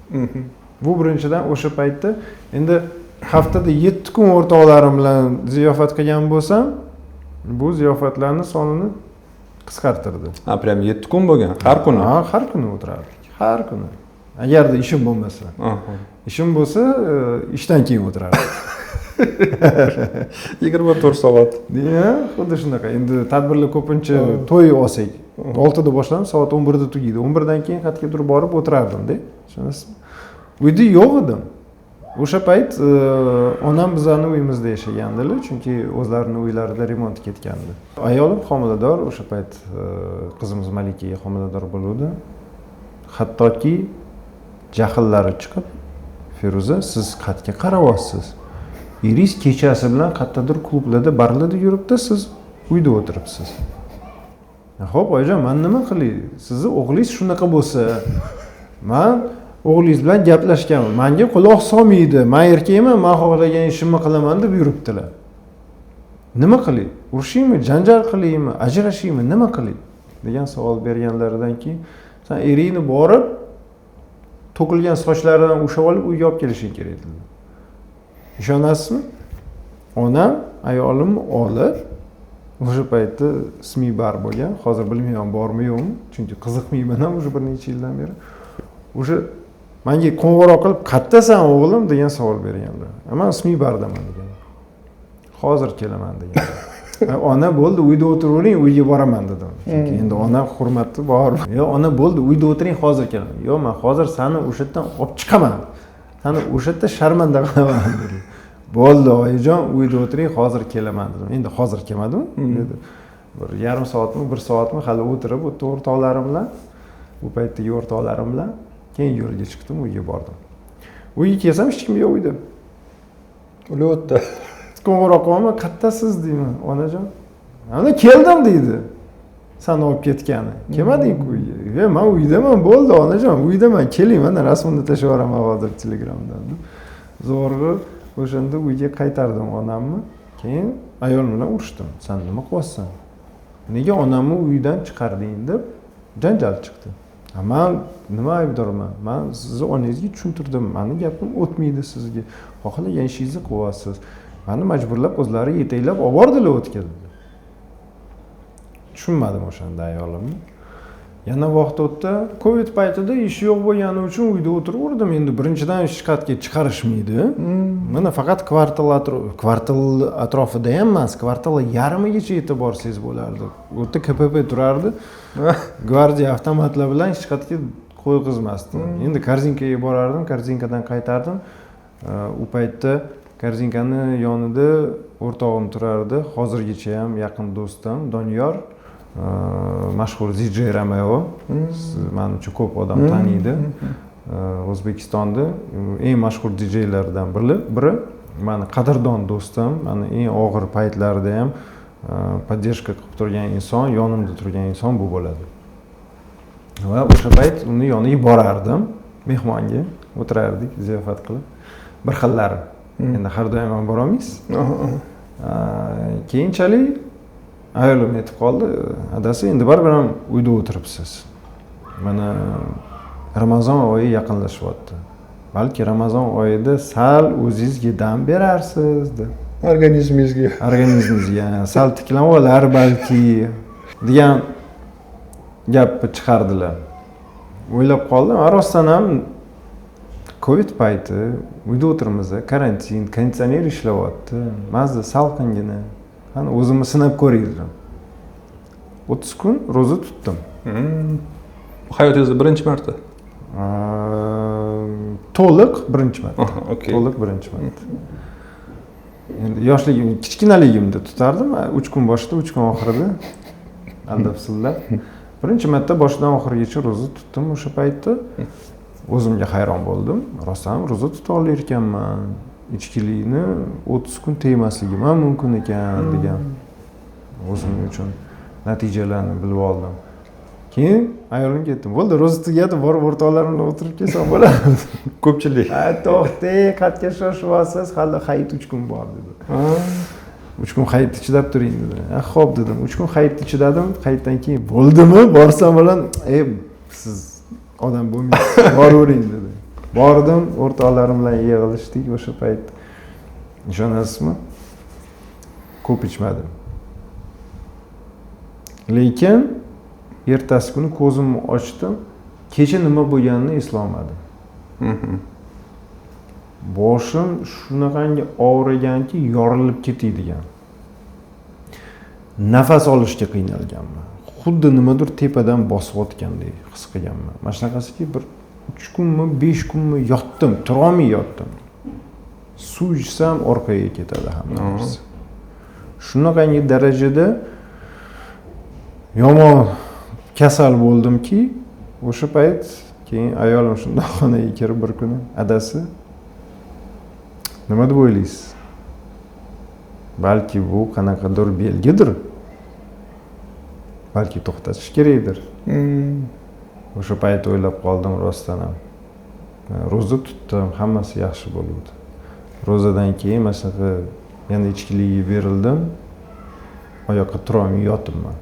Bu birinchidan o'sha paytda endi haftada 7 kun o'rtoqlarim bilan ziyofat qilgan bo'lsam, bu ziyofatlarning sonini qisqartirdi. Prям 7 kun bo'lgan, har kuni. Har kuni o'tirardik, har kuni. agarda ishim bo'lmasa. Ishim bo'lsa, ishdan keyin o'tirardim. 24 soat. Xuddi shunaqa. Endi tadbirlar ko'pincha to'y olsak, 6 da boshlanib, soat 11 da tugaydi. 11 dan keyin xatga turib borib o'tirardim-da. Tushunasizmi? Uyda yo'q edim. O'sha payt onam bizlarni uyimizda yashagandilar, chunki o'zlarining uylarida remont ketgandi. Ayolim homilador, o'sha payt qizimiz Malikaga homilador bo'ldi. Hattoki jahllari chiqib, Feruza, siz qatga qarayapsiz. Eringiz kechasi bilan qayerdadir klublarda, barlarda yuribdi, siz uyda o'tiribsiz. Xo'p, oyijon, men nima qilay? Sizni o'g'lingiz shunaqa bo'lsa, men o'g'lingiz bilan gaplashganman. Menga quloq solmaydi. Men erkakman, men xohlagan ishimni qilaman deb yuribdilar. Nima qilay? Urushingmi, janjal qilaymi, ajrashingmi, nima qilay? degan savol berganlaridan keyin sen eringni borib to'kilgan sochlaridan ushlab olib uyga olib kelishing kerak dedi. Ishonasizmi? Onam ayolimni olib o'sha paytda ismiy bar bo'lgan. Hozir bilmayman bormi yo'qmi, chunki qiziqmayman ham o'sha bir necha yildan beri. O'sha menga qo'ng'iroq qilib, "Qayerdasan o'g'lim?" degan savol berganlar. Men ismiy bardaman degan. Hozir kelaman degan. Ona bo'ldi, uyda o'tiravering, uyga boraman dedim. Chunki endi ona hurmati bor. Yo, ona bo'ldi, uyda o'tiring, hozir kelaman. Yo, men hozir seni o'sha yerdan olib chiqaman. Seni o'sha yerda sharmanda qilaman dedi. Bo'ldi, oyijon, uyda o'tiring, hozir kelaman dedim. Endi hozir kelmadim dedi. Bir yarim soatmi, 1 soatmi hali o'tirib, o'rtoqlarim bilan, bu paytdagi o'rtoqlarim bilan keyin yo'lga chiqdim, uyga bordim. Uyga kelsam hech kim yo'q edi. Ular o'tdi. Qo'ng'iroq qilaman, "Qayerdasiz?" deyman. "Onajon, mana keldim" deydi. "Sen olib ketgani. Kelmading-ku uyga." "Yo, men uydaman, bo'ldi onajon, uydaman. Keling, mana rasmni tashlab yuboraman hozir Telegramdan." Zo'rg'a o'shanda uyga qaytardim onamni. Keyin ayolim bilan urushdim. "Sen nima qilyapsan? Nega onamni uydan chiqarding?" deb janjal chiqdi. Men nima aybdorman? Men sizni onangizga tushuntirdim. Meni gapim o'tmaydi sizga. Xohlagan ishingizni qilyapsiz. Meni majburlab o'zlari yetaklab olib bordilar o'tkazdi. Tushunmadim o'shanda ayolimni. Yana vaqt o'tdi. Covid paytida ish yo'q bo'lgani uchun uyda o'tiraverdim. Endi birinchidan shtatga chiqarishmaydi. Mana faqat kvartal atrofida ham emas, kvartal yarmigacha yetib borsangiz bo'lardi. U yerda KPP turardi. Gvardiya avtomatlar bilan shtatga qo'yg'izmasdi. Endi korzinkaga borardim, korzinkadan qaytardim. U paytda korzinkani yonida o'rtog'im turardi. Hozirgacha ham yaqin do'stim Doniyor, mashhur DJ Romeo. Men uchun ko'p odam taniydi. O'zbekistonda eng mashhur DJlardan biri. Meni qadrdon do'stim, meni eng og'ir paytlarda ham podдержка qilib turgan inson, yonimda turgan inson bu bo'ladi. Va o'sha payt uni yoniga borardim, mehmonga o'tirardik, ziyofat qilib. Bir xillari. Endi har doim ham bora olmaysiz. Keyinchalik ayolim aytib qoldi, "Adasi, endi baribir ham uyda o'tiribsiz. Mana Ramazon oyi yaqinlashyapti. Balki Ramazon oyida sal o'zingizga dam berarsiz" deb. Organizmingizga sal tiklanib olar balki degan gapni chiqardilar. O'ylab qoldim, rostdan ham Covid payti, uyda o'tiramiz, karantin, konditsioner ishlayapti. Mazza salqingina. Qani o'zimni sinab ko'ray dedim. 30 kun ro'za tutdim. Hayotingizda birinchi marta? To'liq birinchi marta. To'liq birinchi marta. Endi yoshligim, kichkinaligimda tutardim, 3 kun boshida, 3 kun oxirida aldab-sillab. Birinchi marta boshidan oxirigacha ro'za tutdim o'sha paytda. O'zimga hayron bo'ldim. Rostdan ro'za tuta olar ekanman. Ichkilikni 30 kun tegmasligim ham mumkin ekan degan o'zim uchun natijalarni bilib oldim. Keyin ayolimga aytdim, "Bo'ldi, ro'za tugadi, borib o'rtoqlarim bilan o'tirib kelsam bo'ladi." Ko'pchilik. "To'xtang, qatga shoshyapsiz, hali hayit 3 kun bor" dedi. 3 kun hayitni chidab turing dedi. Xo'p dedim. 3 kun hayitni chidadim. Hayitdan keyin "Bo'ldimi? Borsam bilan, siz odam bo'lmaysiz, boravering" dedi. Bordim, o'rtoqlarim bilan yig'ilishdik o'sha payt. Ishonasizmi? Ko'p ichmadim. Lekin ertasi kuni ko'zimni ochdim, kecha nima bo'lganini eslolmadim. boshim shunaqangi og'riganki yorilib ketadigan. Nafas olishga qiynalganman. Xuddi nimadir tepadan bosayotgandek his qilganman. Mana shunaqasiki bir 3 kunmi, 5 kunmi yotdim, turolmay yotdim. Suv ichsam orqaga ketadi hamma narsa. Shunaqangi darajada yomon kasal bo'ldimki, o'sha payt keyin ayolim shunday xonaga kirib bir kuni, adasi, nima deb o'ylaysiz? Balki bu qanaqadir belgidir. Balki to'xtatish kerakdir. O'sha payt o'ylab qoldim rostdan ham. Ro'za tutdim, hammasi yaxshi bo'ldi. Ro'zadan keyin mana shunaqa yana ichkilikka berildim. Oyoqqa turolmay yotibman.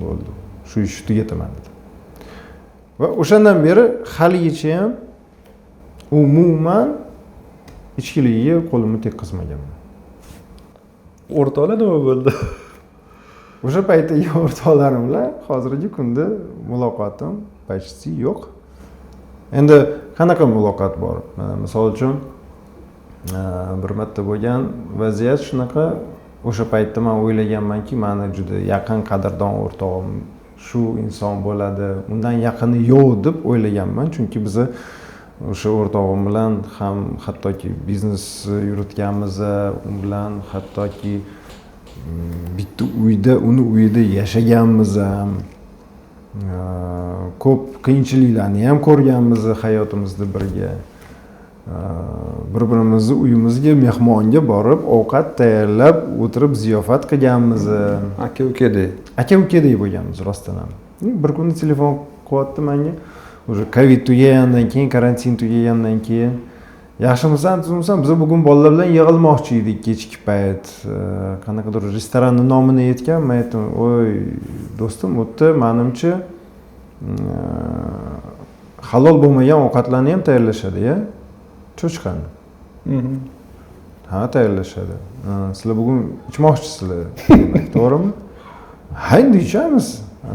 Bo'ldi. Shu ishni tugataman dedim. Va o'shandan beri haligacha ham umuman ichkilikka qo'limni tekkizmaganman. O'rtoqlar nima bo'ldi? O'sha paytdagi o'rtoqlarim bilan hozirgi kunda muloqotim почти yo'q. Endi qanaqa muloqot bor? Misol uchun bir marta bo'lgan vaziyat shunaqa, o'sha paytda men o'ylaganmanki, meni juda yaqin qadrdon o'rtog'im shu inson bo'ladi, undan yaqini yo'q deb o'ylaganman, chunki biz o'sha o'rtog'im bilan ham hattoki biznes yuritganmiz, u bilan hattoki bitta uyda, uni uyida yashaganmiz ham. Ko'p qiyinchiliklarni ham ko'rganmiz hayotimizda birga. Bir-birimizni uyimizga mehmonga borib, ovqat tayyorlab, o'tirib ziyofat qilganmiz. Aka-ukadek. Aka-ukadek bo'lganmiz rostdan ham. Bir kuni telefon qilyapti menga. O'sha Covid tugagandan keyin, karantin tugagandan keyin, yaxshimisan, tuzimsan, biz bugun bolalar bilan yig'ilmoqchi edik kechki payt. Qanaqadir restoranning nomini aytgan, men aytdim, "Voy, do'stim, u yerda menimcha halol bo'lmagan ovqatlarni ham tayyorlashadi-ya. Cho'chqani." Ha, tayyorlashadi. Sizlar bugun ichmoqchisizlar, demak, to'g'rimi? Ha, endi ichamiz.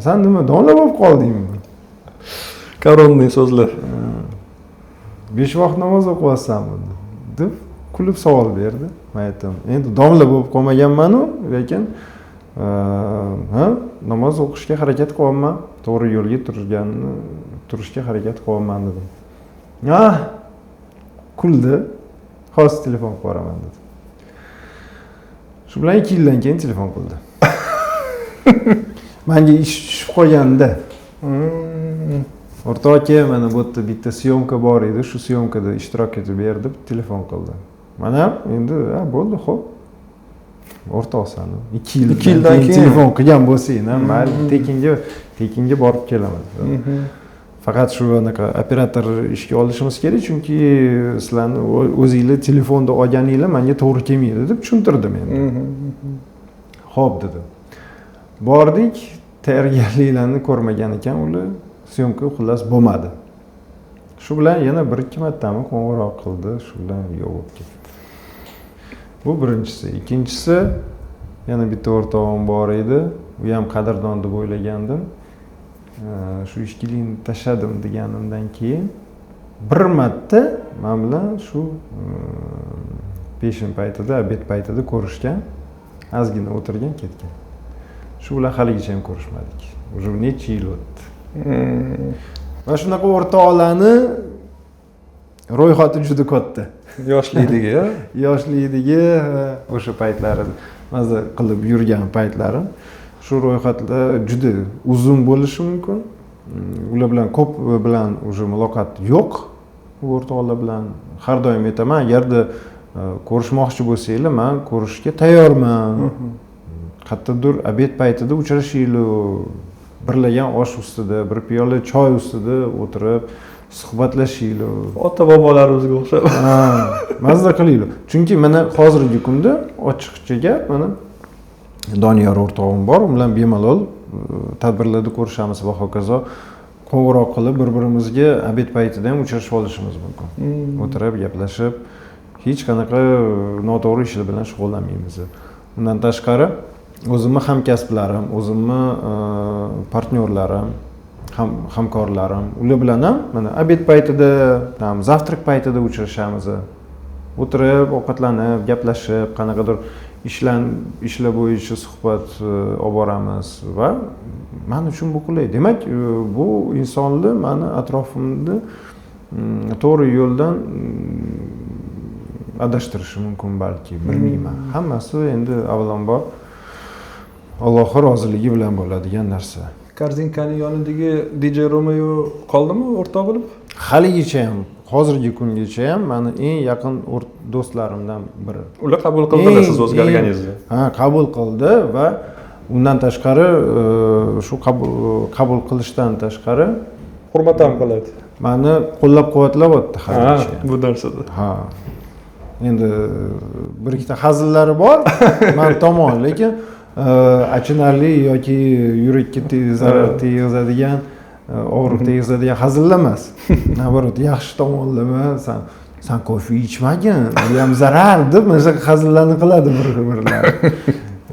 Sen nima, domla bo'lib qoldingmi? Koronning so'zlar. 5 vaqt namoz o'qiyapsanmi deb kulib savol berdi. Men aytdim, endi domla bo'lib qolmaganman-ku, lekin namoz o'qishga harakat qilyapman, to'g'ri yo'lga turishga harakat qilyapman dedim. Kuldi. Hozir telefon qilib qo'yaman dedi. Shu bilan 2 yildan keyin telefon qildi. Menga ish tushib qolganda. O'rtoq aka, mana bu yerda bitta syomka bor edi, shu syomkada ishtirok etib ber deb telefon qildi. Mana endi bo'ldi, xo'p. O'rtoqsan. 2 yildan keyin telefon qilgan bo'lsang, mayli, tekinga borib kelaman. Faqat shu anaqa operator ishga olishimiz kerak, chunki sizlarni o'zingizlar telefonda olganinglar menga to'g'ri kelmaydi deb tushuntirdim endi. Xo'p dedi. Bordik, tayyorgarliklarni ko'rmagan ekan ular, syomka xullas bo'lmadi. Shu bilan yana 1-2 martami qo'ng'iroq qildi, shu bilan yo'q bo'lib ketdi. Bu birinchisi. Ikkinchisi, yana bitta o'rtog'im bor edi, u ham qadrdon deb o'ylagandim. Shu ishkilikni tashladim deganimdan keyin bir marta men bilan shu peshin paytida, obed paytida ko'rishgan, ozgina o'tirgan, ketgan. Shu bilan haligacha ham ko'rishmadik. Уже necha yil o'tdi. Mana shunaqa o'rtoqlarni ro'yxati juda katta. Yoshlikligi, yoshlikligi o'sha paytlari maza qilib yurgan paytlarim. Shu ro'yxatda juda uzun bo'lishi mumkin. Ular bilan ko'p bilan уже muloqot yo'q. O'rtoqlar bilan har doim aytaman, agarda ko'rishmoqchi bo'lsanglar, men ko'rishga tayyorman. Qayerdadir obed paytida uchrashinglar, birlagan osh ustida, bir piyola choy ustida o'tirib suhbatlashinglar. Ota-bobolarimizga o'xshab. Mazza qilinglar. Chunki mana hozirgi kunda ochiqcha gap, mana Doniyor o'rtog'im bor, u bilan bemalol tadbirlarda ko'rishamiz va hokazo. Qo'ng'iroq qilib bir-birimizga obed paytida ham uchrashib olishimiz mumkin. O'tirib, gaplashib, hech qanaqa noto'g'ri ishlar bilan shug'ullanmaymiz. Undan tashqari, o'zimni hamkasblarim, o'zimni partnyorlarim, hamkorlarim, ular bilan ham mana obed paytida, zavtrak paytida uchrashamiz. O'tirib, ovqatlanib, gaplashib, qanaqadir ishlar bo'yicha suhbat olib boramiz va men uchun bu qulay. Demak, bu insonni, meni atrofimni to'g'ri yo'ldan adashtirishi mumkin balki, bilmayman. Hammasi endi avvalambor Allohning roziligi bilan bo'ladigan narsa. Korzinkaning yonidagi DJ Romeo qoldimi o'rtoq bo'lib? Haligacha ham, hozirgi kungacha ham meni eng yaqin do'stlarimdan biri. Ular qabul qildilar siz o'zgarganingizni. Ha, qabul qildi va undan tashqari shu qabul qilishdan tashqari Hurmat ham qiladi. meni qo'llab-quvvatlayapti haligacha. Bu narsada. Ha. Endi bir ikkita hazillari bor men tomon, lekin achinarli yoki yurakka zarar tegizadigan, og'riq tegizadigan hazillar emas. Naborot, yaxshi tomonlama, san kofe ichmagin, bu ham zarar deb mana shu hazillarni qiladi bir-birlari.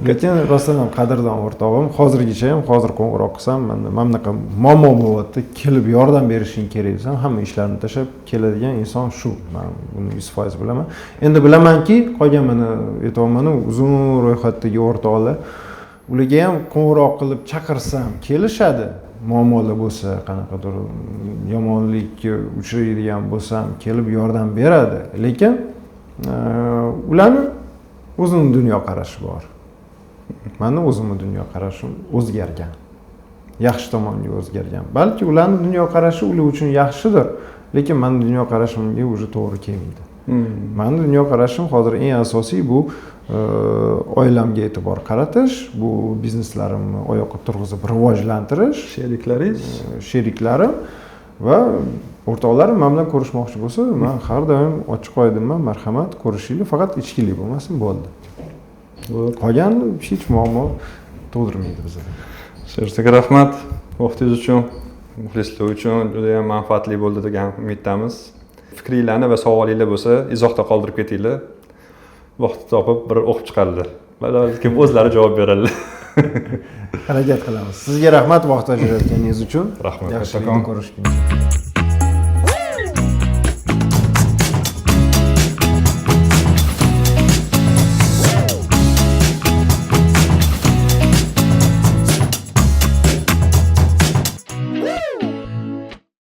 Lekin rostdan ham qadrdon o'rtog'im, hozirgacha ham hozir qo'ng'iroq qilsam, mana bunaqa muammo bo'lyapti, kelib yordam berishing kerak desam, hamma ishlarini tashlab keladigan inson shu. Men buni 100% bilaman. Endi bilamanki, qolgan mana aytayapman, uzun ro'yxatdagi o'rtoqlar, ularga ham qo'ng'iroq qilib chaqirsam kelishadi. Muammolar bo'lsa, qanaqadir yomonlikka uchraydigan bo'lsam, kelib yordam beradi. Lekin ularning o'zining dunyoqarashi bor. Meni o'zimning dunyoqarashim o'zgargan. Yaxshi tomonga o'zgargan. Balki ularning dunyoqarashi ular uchun yaxshidir, lekin mening dunyoqarashimga o'zi to'g'ri kelmaydi. Mening dunyoqarashim hozir eng asosiy bu oilamga e'tibor qaratish, bu bizneslarimni oyoqqa turg'izib rivojlantirish, sheriklarim va o'rtoqlarim men bilan ko'rishmoqchi bo'lsa, men har doim ochiq oydinman, marhamat, ko'rishinglar, faqat ichkilik bo'lmasin, bo'ldi. Qolgan hech muammo tug'dirmaydi bizga. Sizga rahmat vaqtingiz uchun, muxlislar uchun juda ham manfaatli bo'ldi degan umiddamiz. Fikringlarni va savolinglar bo'lsa, izohda qoldirib ketinglar. Vaqt topib bir o'qib chiqarlar. Balkim o'zlari javob beradilar. Harakat qilamiz. Sizga rahmat vaqt ajratganingiz uchun. Rahmat. Yaxshi ko'rishguncha.